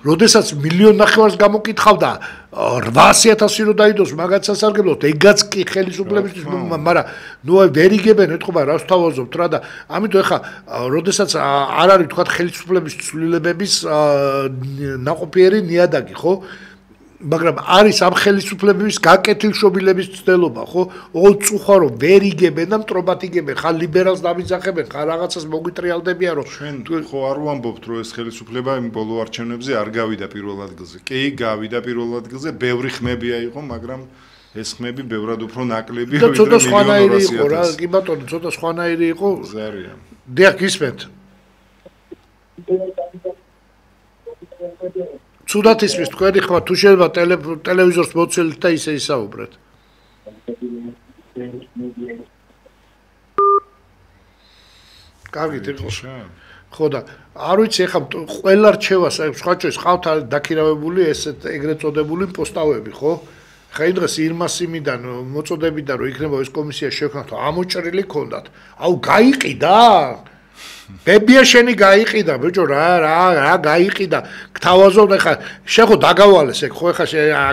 როდესაც 1.5 მილიონს გამოკითხავდა 800.000 რო დაიდოს მაგაც სასარგებლოდ ეგაც კი ხელისუფლებისთვის მაგრამ ნუ ვერ იგებენ ეთქობა რას თავაზობთ რა და ამიტომ ეხა როდესაც არ არის თქვა ხელისუფლების ცვლილებების ნაყოფიერი ნიადაგი ხო მაგრამ არის ამ ხელისუფლების გაკეთილშობილების ცდელობა ხო ოღონდ წუხა რომ ვერ იგებენ და მტრობად იგებენ ხა ლიბერალს დამიძახებენ ხა რაღაცას მოგვიტრიალდებიან რომ ჩვენ ხო არ ვამბობთ რომ ეს ხელისუფლება იმ ბოლო არჩევნებზე არ გავიდა პირველ ადგილზე კი გავიდა პირველ ადგილზე ბევრი ხმებია იყო მაგრამ ეს ხმები ბევრად უფრო ნაკლებია ვიდრე ცოტა სხვანაირი იყო რა კი ბატონო ცოტა სხვანაირი იყო ზარია დიახ გისმენთ ცუდად ისმის თქვენი ხმა თუ შეიძლება ტელევიზორს მოცილეთ და ისე ისაუბრეთ კარგით იყო ხო და არ ვიცი ეხლა ყველა რჩევას სხვა ჩვენს ყავთ დაქირავებული ესეთ ეგრეთ წოდებული პოსტავები ხო ხა იმ დღეს ირმასიმიდან მოწოდებიდან რომ იქნება ეს კომისია შექმნათ ამოჭრილი ქონდათ აუ გაიყიდა ბებია შენი გაიყიდა ბიჭო რა გაიყიდა გთავაზობ ხა შეხო დაგავალეს ეგ ხო ხა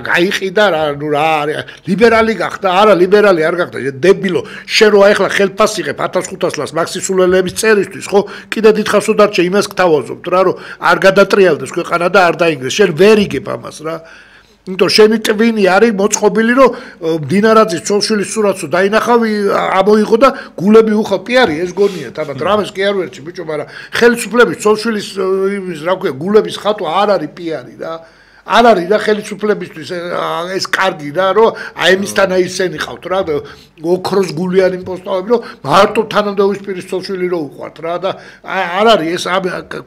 გაიყიდა რა ნუ რა არის ლიბერალი გახდა არა ლიბერალი არ გახდა დებილო შენ რო ახლა ხელფასი იღებ 1500 ლარს მაქსისულელების წერისთვის ხო კიდე დიდხანს უდარჩე იმას გთავაზობთ რა რომ არ გადატრიალდეს ქვეყანა და არ დაინგრეს შენ ვერ იგებ ამას რა იმიტომ შენი ტვინი არის მოწყობილი რომ დინარაძის ცოლშვილის სურათსო დაინახავი ამოიღო და გულები უხალ კი არის ეს გონია თამათ რამეს კი არ ვერჩი ბიჭო მაგრამ ხელისუფლების ცოლშვილის იმის რა ქვია გულების ხატვა არ არის პიარი რა არ არის რა ხელისუფლებისთვის ეს კარგი რა რომ აი მისთან აი ისენი ხავთ რა ოქროს გულიანი პოსტავები რომ მარტო თანამდებობის პირის ცოლშვილი რო უყვართ რა და არ არის ეს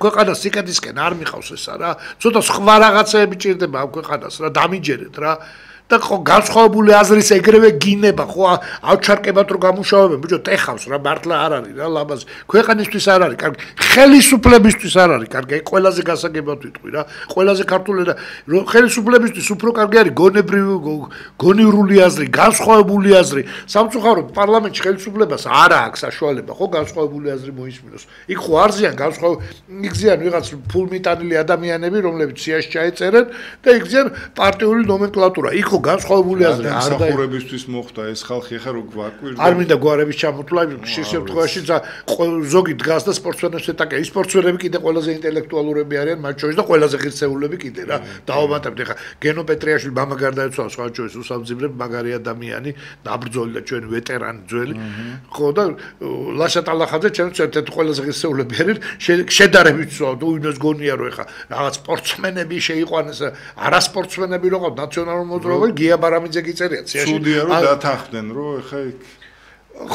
ქვეყანა სიკეთისკენ არ მიყავს ესა რა ცოტა სხვა რაღაცეები ჭირდება ამ ქვეყანას რა დამიჯერეთ რა და ხო განსხვავებული აზრის ეგრევე გინება ხო ავჩარკებად რო გამუშავებენ ბიჭო ტეხავს რა მართლა არ არის რა ლაბაზი ქვეყანისთვის არ არის კარგი ხელისუფლებისთვის არ არის კარგი აი ყველაზე გასაგებად ვიტყვი რა ყველაზე ქართული და ხელისუფლებისთვის უფრო კარგი არის გონივრული აზრი განსხვავებული აზრი სამწუხაროდ პარლამენტში ხელისუფლებას არ აქვს საშუალება ხო განსხვავებული აზრი მოისმინოს იქ ხო არზიან იგზიან ვიღაც ფულმიტანილი ადამიანები რომლებიც სიაში ჩაეწერენ და იგზიან პარტიული ნომენკლატურა იქ ხო განსხვავებული აზრი არ დამსახურებისთვის მოხდა ეს ხალხი ახლა რო გვაკვირდა არ მინდა გვარების ჩამოთვლა შემთხვევაში ზოგი დგას და სპორტსმენებს ეტაკე ის სპორტსმენები კიდე ყველაზე ინტელექტუალურები არიან მათ შორის და ყველაზე ღირსეულები კიდე რა დავამატებთ ახლა გენო პეტრიაშვილი მამა გარდაეცვალა სხვა შორის უსამძიმრებ მაგარი ადამიანი ნაბრძოლი და ჩვენი ვეტერანი ძველი ხო და ლაშა ტალახაძე ჩემს ერთ-ერთი ყველაზე ღირსეულები არის შედარებით სულ უინოს გონია რომ ახლა რაღაც სპორტსმენები შეიყვანეს არასპორტსმენები რო ყავთ ნაციონალურ მოძრაობაში გია ბარამიძე გიწერია ციაში ცუდია რომ დათანხმდნენ რომ ახლა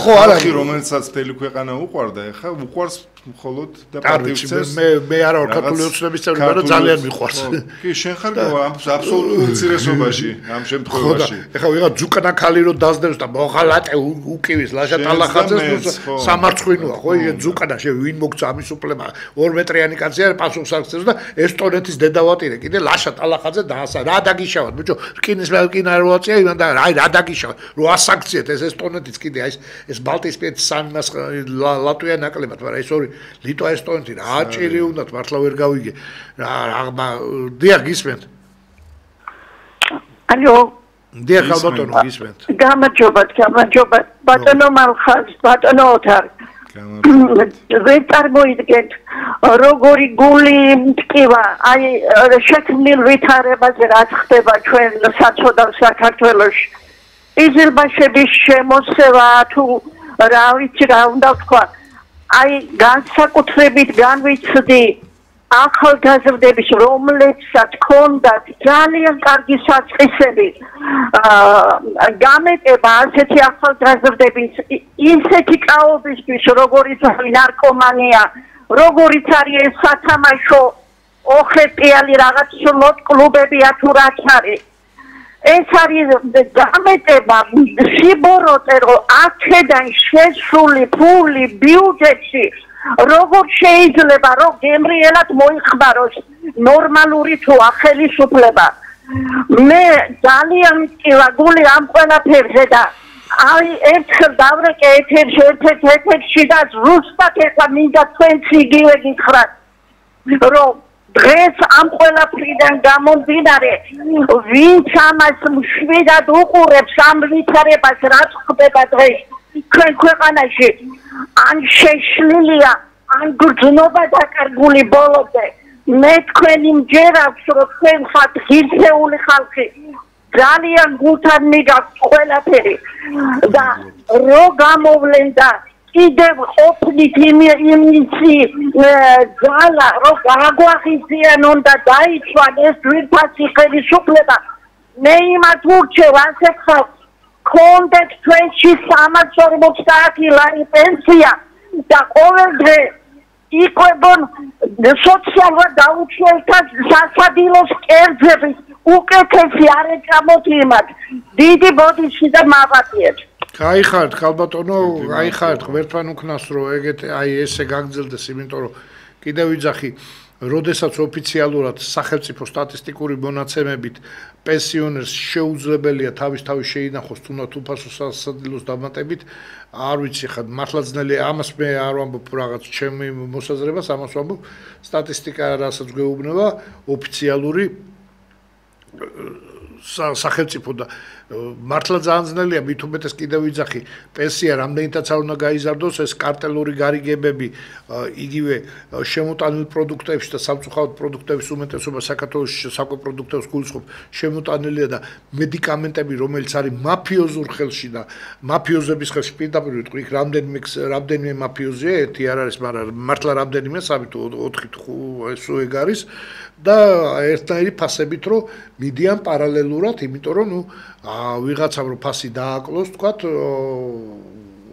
ხო არა რომელსაც მთელი ქვეყანა უყვარდა ახლა უყვარს მხოლოდ და პარტიებს მე არა ვარ ქართული ოცნების წევრი მაგრამ ძალიან მიყვარს კი შენ ხარ აბსოლუტურ უმცირესობაში ამ შემთხვევაში ახლა ვიღაც ზუკანა ქალი რო დაძდებს და მოღალატე უკივის ლაშა ტალახაძეს სამარცხვინოა ხო ეს ზუკანა შე ვინ მოგცა ამის უფლება 2 მეტრიანი კაცი არის პასუხს აქცევს და ესტონეთის დედავატირე კიდე ლაშა ტალახაძე დაასა რა დაგიშავად ბიჭო რკინის რკინარვაცია იმან და რა დაგიშავად რო ასაქციეთ ეს ესტონეთის კიდე ეს ბალტიისპირეთის სამიმას ლატვია ნაკლებად მაგრამ ეს ორი ლიტვა ესტონეთი რა აჭილი უნდათ მართლა ვერ გავიგე რა დიახ გისმენთ ალო დიახ ალბათონო გისმენთ გამარჯობა ბატონო მალხაზ ბატონო ოთარ ვერ წარმოიდგენთ როგორი გული მტკივა აი შექმნილ ვითარებაზე რაც ხდება ჩვენ საწოდავ საქართველოში იზილბაშების შემოსევა თუ რა ვიცი რა უნდა თქვა აი განსაკუთრებით განვიცდი ახალგაზრდების რომლებსაც ჰქონდათ ძალიან კარგი საწყისები გამეტება ასეთი ახალგაზრდების ისეთი კაობისთვის როგორიც არის ნარკომანია როგორიც არის სათამაშო ოხეტიალი რაღაც სულოთ კლუბებია თუ რაც არის ეს არის გამეტება სიბოროტე რომ აქედან შესული ფული ბიუჯეტში როგორ შეიძლება რომ გემრიელად მოიხმაროს ნორმალური თუ ახალისუფლება მე ძალიან მტკივა გული ამ ყველაფერზე და აი ერთხელ დავრეკე ეთერში და ზუსტად ეხლა მინდა თქვენც იგივე გითხრათ რომ დღეს ამ ყველაფრიდან გამომდინარე ვინც ამას მშვიდად უყურებს ამ ვითარებას რაც ხდება დღეს თქვენ ქვეყანაში ან შეშლილია ან გრძნობა დაკარგული ბოლომდე მე თქვენი მჯერავს რომ თქვენ ხართ ღირსეული ხალხი ძალიან გულთან მიგაქვთ ყველაფერი და რო გამოვლენ და კიდევ ყოფნით იმისი ძალა რომ გაგვაღიზიანონ და დაიცვან ეს ძვირფასი ხელისუფლება მე იმათ ურჩევ ასეთ ხალხს კონდეთ ჩვენში 350 ლარი პენსია და ყოველდღე იყვებონ სოციალურ დაუცველთა სასადილოს კერძების უკეთესი არ ეჭამოთ დიდი ბოდიში და მაღატიეთ გაიხართ ხალბატონო გაიხართ ღმერთთან უქნას რომ ეგეთ აი ესე გაგრძელდეს იმიტომ რომ კიდევ ვიძახი როდესაც ოფიციალურად სახელმწიფო სტატისტიკური მონაცემებით პენსიონერს შეუძლებელია თავის შეინახოს თუნდაც უფასო სასადილოს დამატებით არ ვიცი ხა მართლა ძნელი ამას მე არ ვამბობ რაღაც ჩემი მოსაზრებას ამას ვამბობ სტატისტიკა რასაც გვეუბნება ოფიციალური სახელმწიფო და მართლა ძალიან ძნელია მით უმეტეს კიდევ ვიძახი პენსია რამდენითაც არ უნდა გაიზარდოს ეს კარტელური გარიგებები იგივე შემოტანილ პროდუქტებში და სამწუხაროდ პროდუქტების უმეტესობა საქართველოში საკვებპროდუქტებს გულისხმობს შემოტანილია და მედიკამენტები რომელიც არის მაფიოზურ ხელში და მაფიოზების ხელში პირდაპირ ვიტყვი იქ რამდენიმე მაფიოზია ერთი არ არის მაგრამ მართლა რამდენიმე 3 თუ 4 თუ ესო ეგ არის და ერთნაირი ფასებით რომ მიდიან პარალელურად იმიტომ რომ ნუ ვიღაცამ რო ფასი დააკლოს თქვათ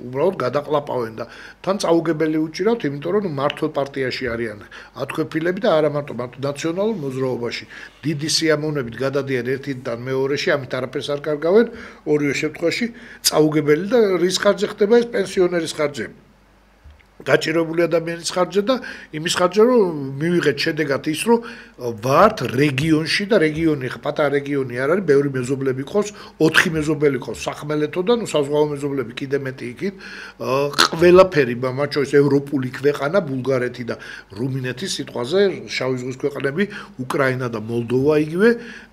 უბრალოდ გადაყლაპავენ და თან წაუგებელი უჭირავთ, იმიტომ რომ მართლ პარტიაში არიან ათქვეფილები და არა მარტო ნაციონალურ მოძრაობაში. დიდი სიამოვნებით გადადიან ერთიდან მეორეში, ამით არაფერს არ კარგავენ, ორივე შემთხვევაში წაუგებელი და რის ხარჯზე ხდება ეს პენსიონერის ხარჯები. გაჭირებული ადამიანის ხარჯზე და იმის ხარჯზე რომ მივიღეთ შედეგად ის რომ ვართ რეგიონში და რეგიონი პატარა რეგიონი არ არის, ბევრი მეზობლები ყავს, 4 მეზობელი ყავს სახმელეთოდან, საზღვაო მეზობლები კიდე მეტი იქით, ყველაფერი მათ შორის ევროპული ქვეყანა, ბულგარეთი და რუმინეთი სიტყვაზე, შავი ზღვის ქვეყნები, უკრაინა და მოლდოვა იგივე,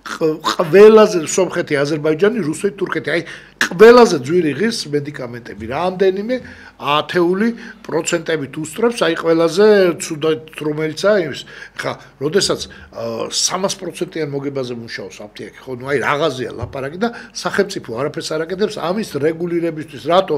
ყველაზე სომხეთი, აზერბაიჯანი, რუსეთი, თურქეთი, აი ყველაზე ძვირი ღირს მედიკამენტები, რამდენიმე 10% უსწრებს, აი ყველაზე ცუდად რომელიცაა ის. ხა, როდესაც 300%-იან მოგებაზე მუშაობს აფთიაქი, ხო, ნუ აი რაღაცია ლაპარაკი და სახელმწიფო არაფერს არ აკეთებს ამის რეგულირებისთვის, რატო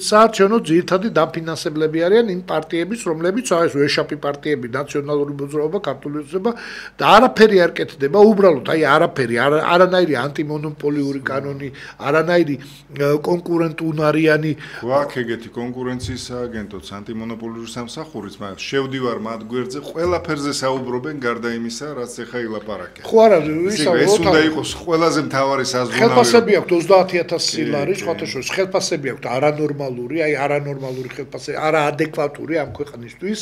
საარჩევნო ძირითადი დაფინანსებლები არიან იმ პარტიების, რომლებიც აი ეს ვეშაპი პარტიები, ნაციონალური მოძრაობა, ქართული ოცნება და არაფერი არ კეთდება, უბრალოდ აი არაფერი, არანაირი ანტიმონოპოლიური კანონი, არანაირი კონკურენტუნარიანი გვაქვს ეგეთი კონკურენციის სააგენტოც, ანტიმონოპოლიური სამსახურიც, მაგრამ შევდივარ მათ გვერდზე, ყველაფერზე საუბრობენ გარდა იმისა, რაც ეხა ილაპარაკეთ. ხო არა, ეს უნდა იყოს ყველაზე მთავარი საზღვრები. ხელფასები აქვთ 30000 ლარი, სხვათა შორის ხელფასები აქვთ არანორმალური, აი არანორმალური ხელფასები, არაადეკვატური ამ ქვეყნისთვის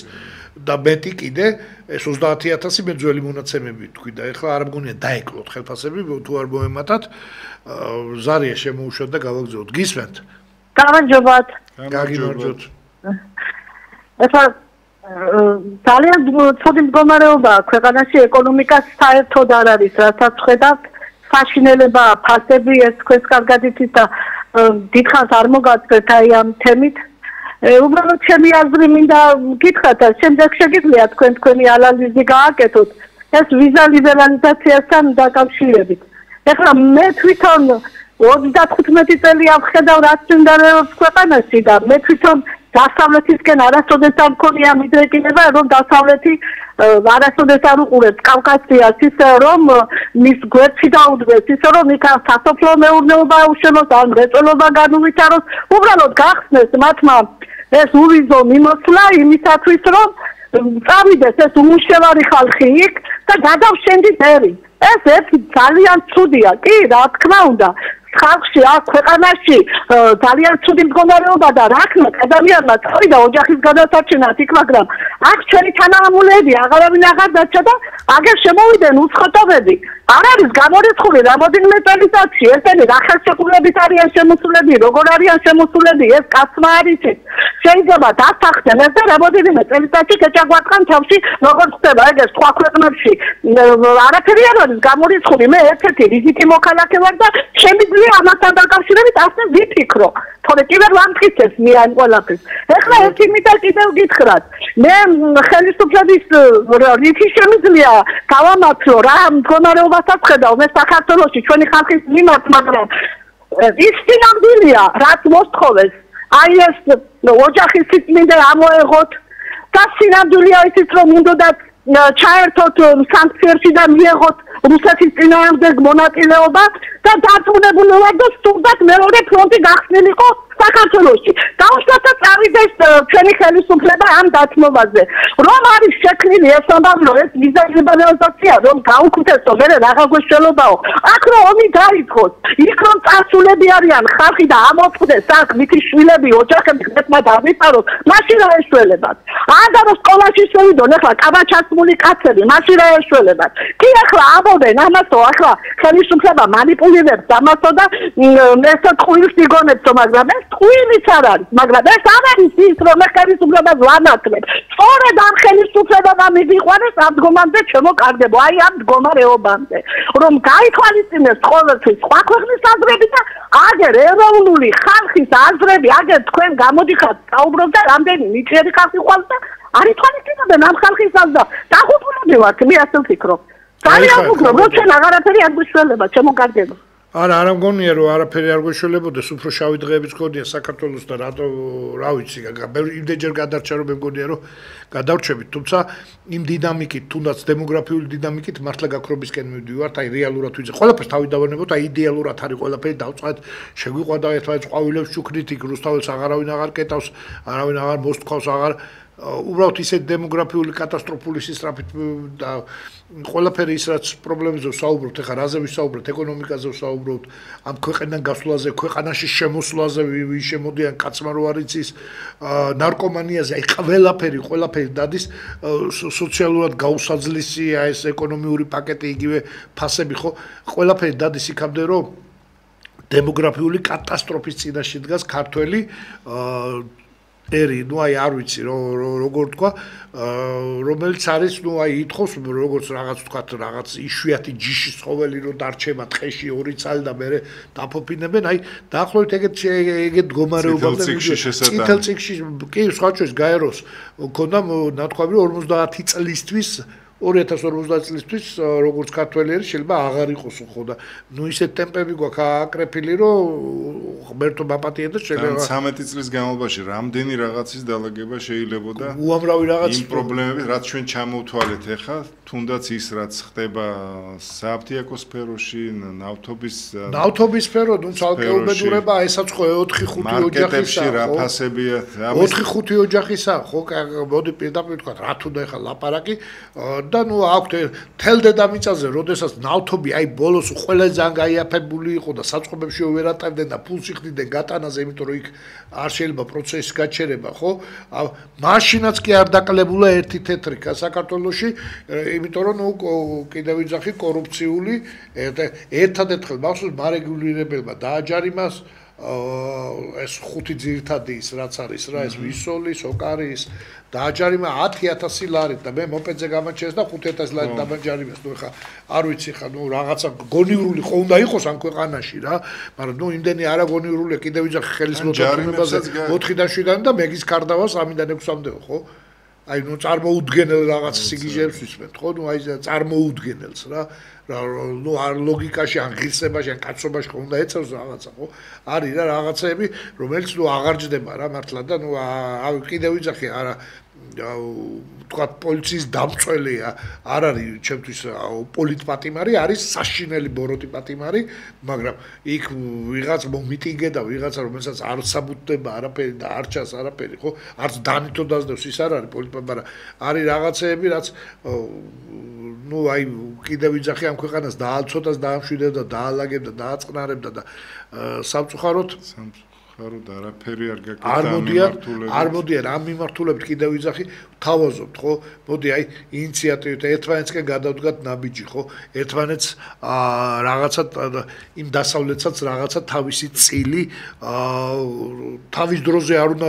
და მეტი კიდე ეს 30000 მე ძველი მონაცემები თქვი და ეხლა არ მგონია დაეკლოთ ხელფასები, თუ არ მოემატათ ზარია შემოუშვათ და გავაგზავნოთ. გისმენთ? გამარჯობათ. გაგიმარჯოთ. ეხლა ძალიან ცუდი მდგომარეობაა ქვეყანაში, ეკონომიკას საერთოდ არ არის, რასაც ხედავთ, საშინელება, ფასები, ეს თქვენს კარგად იცით და დიდხანს არ მოგაწყვეტ აი ამ თემით. უბრალოდ ჩემი აზრი მინდა გითხრათ, შემდეგ შეგიძლიათ თქვენი ანალიზი გააკეთოთ ეს ვიზა ლიბერალიზაციასთან დაკავშირებით. ეხლა მე თვითონ 35 წელი ავხედავ რაც მიმდინარეობს ქვეყანაში და მე თვითონ დასავლეთისკენ არასოდეს არ მქონია მიდრეკინება, რომ დასავლეთი არასოდეს არ უყურებს კავკასიას, ისე რომ მის გვერდში დაუდგეს, ისე რომ იქ სასოფლო მეურნეობა უშენოს, ან მრეწველობა განუვითაროს, უბრალოდ გახსნეს მათმა ეს უვიზო მიმოსვლა იმისათვის, რომ წავიდეს ეს უშევარი ხალხი იქ და გადავშენდით ერი. ეს ძალიან ცუდია, კი, რა თქმა უნდა. ხალხში, აქ ქვეყანაში ძალიან ცუდი მდგომარეობა და რა თქმა უნდა, ადამიანმა წავიდა ოჯახის გადასარჩენად იქ, მაგრამ აქ ჩვენი თანამამულეები აღარავინ აღარ დარჩა და აგერ შემოვიდნენ უცხოთობები. არ არის გამორიცხული რამოდენიმე წელიწადში, ესენი რა ხელშეკრულებით არიან შემოსულები, როგორ არიან შემოსულები, ეს კაცმა არ იცის. შეიძლება დასახდნენ ეს და რამოდენიმე წელიწადში შეჭაგვატყან თავში, როგორ ხდება ეგრე სხვა ქვეყნებში. არაფერი არ არის გამორიცხული, მე ერთ-ერთი რიგითი მოქალაქე ვარ და შემიძლია ამასთან დაკავშირებით ასე ვიფიქრო. თორე კიდევ ვამტკიცებს მე ამ ყველაფერს. ეხლა ერთი მითა კიდევ გითხრათ. მე ხელისუფლების რითი შემიძლია გავამართლო რა მდგომარეობასაც ხედავ მე საქართველოში ჩვენი ხალხის მიმართ, მაგრამ ის სინამდვილეა, რაც მოსთხოვეს. აი ეს ოჯახის სიწმინდე ამოეღოთ და სინამდვილეა ისიც რომ უნდათ ჩაერთოთ სანქციებში და მიეღოთ რუსეთის წინააღმდეგ მონაწილეობა და დარწმუნებული ვარ და სურდათ მეორე ფრონტი გახსნილიყო საქართველოში. დაუშვათ წავიდეს ჩვენი ხელისუფლება ამ დათმობაზე. რომ არის შექმნილი ეს ამბავი, ეს ვიზა ლიბერალიზაცია, რომ გაუქმდეს მე რაღა გვეშველობაო. აქ რომ ომი დაიწყოს, იქ რომ წასულები არიან ხალხი და ამოწყდეს აქ მითი შვილები, ოჯახები ხეთმა დავიტაროს, მაშინ რა ეშველებათ. ანდა რომ სკოლაში შევიდონ, ახლა კაბაჩასმული კაცები, მაშინ რა ეშველებათ. კი ახლა ამბობენ ამასო, ახლა ხელისუფლება манипуლირებს ამასო და ეს ტყუილს იგონებსო, მაგრამ ეს ტყუილიც არ არის, მაგრამ ეს არ არის ის, რომ ხელისუფლებას ვანათლებ. სწორედ ამ ხელისუფლებამ მივიყვანეს ამ დგომამდე ჩემო კარგებო, აი ამ მდგომარეობამდე, რომ გაითვალისწინებს ყოველთვის სხვა ქვეყნის აზრები და აგერ ეროვნული ხალხის აზრები, აგერ თქვენ გამოდიხართ, საუბრობთ და რამდენი ნიჭიერი ხალხი ყავს და არ ითვალისწინებენ ამ ხალხის აზრს და დაღუპულები ვართ, მე ასე ვფიქრობ. ძალიან უგრო, რომ ჩვენ აღარაფერი არ გვიშველება, ჩემო კარგებო. არა მგონია რომ არაფერი არ გვეშველებოდეს, უფრო შავი დღეებიც გქონია საქართველოს და რატო რა ვიცი, იმდენჯერ გადარჩა რომ მე მგონია რომ გადავრჩებით, თუმცა იმ დინამიკით, თუნდაც დემოგრაფიული დინამიკით მართლა გაქრობისკენ მივდივართ, აი რეალურად ვიცი. ყველაფერს თავი დავანებოთ, აი იდეალურად არის ყველაფერი დავწყეთ, შეგვიყვადა ერთმანეთს ყვავილებს შუქნით, იქ რუსთაველს აღარავინ აღარ კეტავს, არავინ აღარ მოსთხოვს, აღარ უბრალოდ ისეთ დემოგრაფიული კატასტროფული სისწრაფით და ყველაფერი ის რაც პრობლემებზე ვსაუბრობთ, ეხლა რაზე ვისაუბროთ, ეკონომიკაზე ვსაუბრობთ, ამ ქვეყნიდან გასვლაზე, ქვეყანაში შემოსვლაზე, ვის შემოდიან კაცმა რო არ იცის, ნარკომანიაზე, აი ყველაფერი დადის სოციალურად გაუსაძლისია ეს ეკონომიური პაკეტი, იგივე ფასები, ხო, ყველაფერი დადის იქამდე რომ დემოგრაფიული კატასტროფის წინაშე დგას ქართველი ერი, აი არ ვიცი როგორ თქვა, რომელიც არის, აი ითხოვს როგორც რაღაც თქვათ, რაღაც იშვიათი ჯიშის ცხოველი რო დარჩება ტყეში 2 წელი და მერე დაფოფინებენ, აი დაახლოებით ეგეთ მდგომარეობამდე წითელ წიგნში კი სხვა ჩვენს გაეროს მქონდა ნათქვამი 50 წლისთვის 2050 წლისთვის როგორც ქართველი შეიძლება აღარ იყოს ხო და ნუ ისეთ ტემპები გვაქვს აკრეფილი რომ ღმერთო მაპატიე და შეიძლება 13 წლის განმავლობაში რამდენი რაღაცის დაალაგება შეიძლებოდა უამრავი რაღაც იმ პრობლემებით რაც ჩვენ ჩამოვთვალეთ ახლა თუნდაც ის რაც ხდება საფთიაქოს სფეროში ნავთობის სფერო ნუ ცალკე უბედურება ესაც ხო 4-5 ოჯახისა რა ფასებია 4-5 ოჯახისა ხო მოდი პირდაპირ თქვა რა თუნდა ახლა ლაპარაკი და ნუ აქვთ თელ დედამიწაზე, როდესაც ნავთობი აი ბოლოს ყველა ძალიან გაიაფებული იყო და საწყობებში ვერ ატარდნენ და ფულს იხდიდნენ გატანაზე, იმიტომ რომ იქ არ შეიძლება პროცესის გაჩერება, ხო? მაშინაც კი არ დაკლებულა ერთი თეთრიკა საქართველოში, იმიტომ რომ ნუ კიდევ ვიძახი კორუფციული ერთადერთხელ მახსოვს მარეგულირებელმა დააჯარიმას ეს 5 ძირითადი ის რაც არის რა ეს ვისოლის, ოკარის დააჯარიმა 10000 ლარით და მე მოპედზე გამაჩერეს და 5000 ლარით დამაჯარიმეს. ნუ ხა არ ვიცი ხა ნუ რაღაცა გონივრული ხო უნდა იყოს ამ ქვეყანაში რა, მაგრამ ნუ იმდენი არა გონივრულია კიდევ ვიძახი ხელის მოთხოვნებაზე 4-დან 7-დან და მეგის კარდავას 3-დან 6-მდეო ხო? აი ნუ წარმოუდგენელ რაღაც სიგიჟებს ვისმენთ ხო? ნუ აი წარმოუდგენელს რა. ნუ არ ლოგიკაში ან ღირსებაში ან კაცობაში ხო უნდა ეწევს რაღაცა ხო? არის რა რაღაცები, რომელიც ნუ აღარ ჯდება რა მართლა და ნუ კიდევ ვიძახი არა თქვა პოლიციის დამწველია არ არის ჩემთვის პოლიტპატიმარი არის საშინელი ბოროტი პატიმარი მაგრამ იქ ვიღაც მომიტინგე და ვიღაცა რომელსაც არ საბუთდება არაფერი და არ ჩას არაფერი ხო არც დანითო დაძდევს ის არ არის პოლიტპატიმარი არის რაღაცეები რაც ნუ აი კიდევ ვიძახი ამ ქვეყანას დაალცოდას დაამშვიდებდა დაალაგებდა დააწყნარებდა და სამწუხაროდ ხარო და არაფერი არ გაკეთდა არ მოდიან ამ მიმართულებით კიდევ ვიძახი თავაზობთ ხო მოდი აი ინიციატივით ერთმანეთსკენ გადავდგათ ნაბიჯი ხო ერთმანეთს რაღაცა იმ დასავლეთსაც რაღაცა თავისი წილი თავის დროზე არ უნდა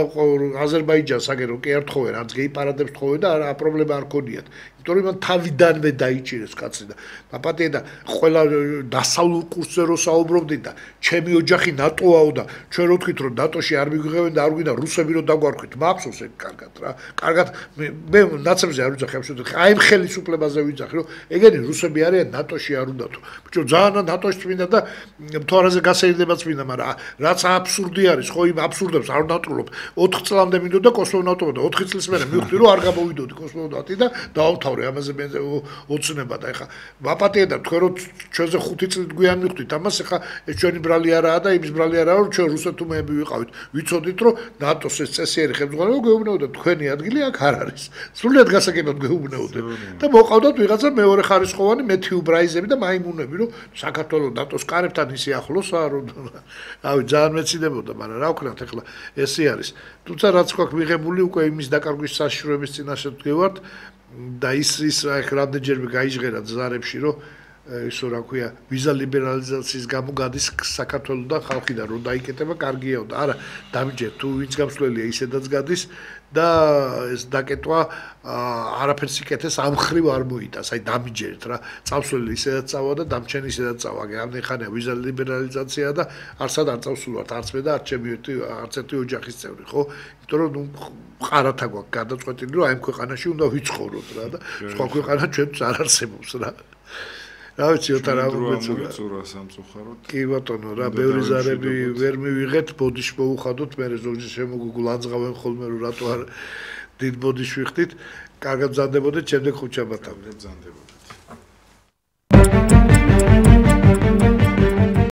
აზერბაიჯანს აგერო კი არ თხოვენ არც გეიპარადებს თხოვენ და რა პრობლემა არ ქონიათ იმიტომ რომ თავიდანვე დაიჭირეს კაცი და პაპატია და ყველა დასავლურ კურსზე რო საუბრობდით და ჩემი ოჯახი ნატოაო და ჩვენ რო თქვით რომ ნატოში არ მიგვიღებენ და არ გვინდა რუსები რო დაგვარქვით მახსოვს ეგ კარგად რა კარგად მე ნაცებზე არ ვიძახი აბსოლუტურად აი ამ ხელისუფლებაზე ვიძახი რომ ეგენი რუსები არიან ნატოში არ უნდათო ბიჭო ძალიან ნატოში წმინდა და მთვარეზე გასეირდებაც წმინდა მაგრამ რაც აბსურდი არის ხო იმ აბსურდებს არ ნატრულობ 4 წლამდე მინდოდა კოსმონავტობა და 4 წლის მერე მივხვდი რომ არ გამოვიდოდი კოსმონავტი და დავთავრე ამაზე მე ოცნება და ეხა ვაპატიე და თქვენ რომ ჩვენზე 5 წლით გვიან მივხვდით ამას ეხა ეს ჩვენი ბრალი არაა და იმის ბრალი არაა რომ ჩვენ რუსეთუმეები ვიყავით ვიცოდით რომ ნატოს ეს წესიერი ხელმძღვანელობა გვეუბნებოდა თქვენი ადგილი აქ არ არის სრულიად გასაგებად გვეუბნებოდნენ და მოყავდათ ვიღაცა მეორე ხარისხოვანი მეთიუ ბრაიზები და მაიმუნები რომ საქართველოს ნატოს კარებთან ისე ახლოსაა რომ რავი ძალიან მეციდებოდა მაგრამ რა ვქნათ ეხლა ესე არის თუმცა რაც გვაქვს მიღებული უკვე იმის დაკარგვის საშიშროების წინაშე ვდგევართ და ის რამდენჯერმე გაიჟღერა ზარებში რომ ისო რა ქვია ვიზა ლიბერალიზაციის გამო გადის საქართველოსთან ხალხი და რომ დაიკეტება კარგიაო და არა დამიჯერ თუ ვინც გამსვლელია ისედაც გადის და ეს დაკეტვა არაფერს იკეთეს ამ ხრივ არ მოიტანს აი დამიჯერეთ რა წავსვლელი ისედაც წავა და დამჩენი ისედაც წავა ამდენ ხანია ვიზა ლიბერალიზაცია და არცად არ წავსულვართ არც მე და არც ჩემი არც ერთი ოჯახის წევრი ხო იმიტომ რომ ნუ ყარათა გვაქვს გადაწყვეტილი რომ აი ქვეყანაში უნდა ვიცხოვროთ რა და სხვა ქვეყანა ჩვენც არ არსებობს რა რა ვიცი ოთა რა მოიწურა სამწუხაროდ. კი ბატონო, რა ბევრი ზარები ვერ მივიღეთ, ბოდიში მოუხადოთ, მე ზოგჯერ შემოგუგულ ანძღავენ ხოლმე რომ რატო არ დიდ ბოდიში ვიხდით. კარგად ბრძანდებოდეთ, შემდეგ ხუთშაბათამდე. ბრძანდებოდეთ.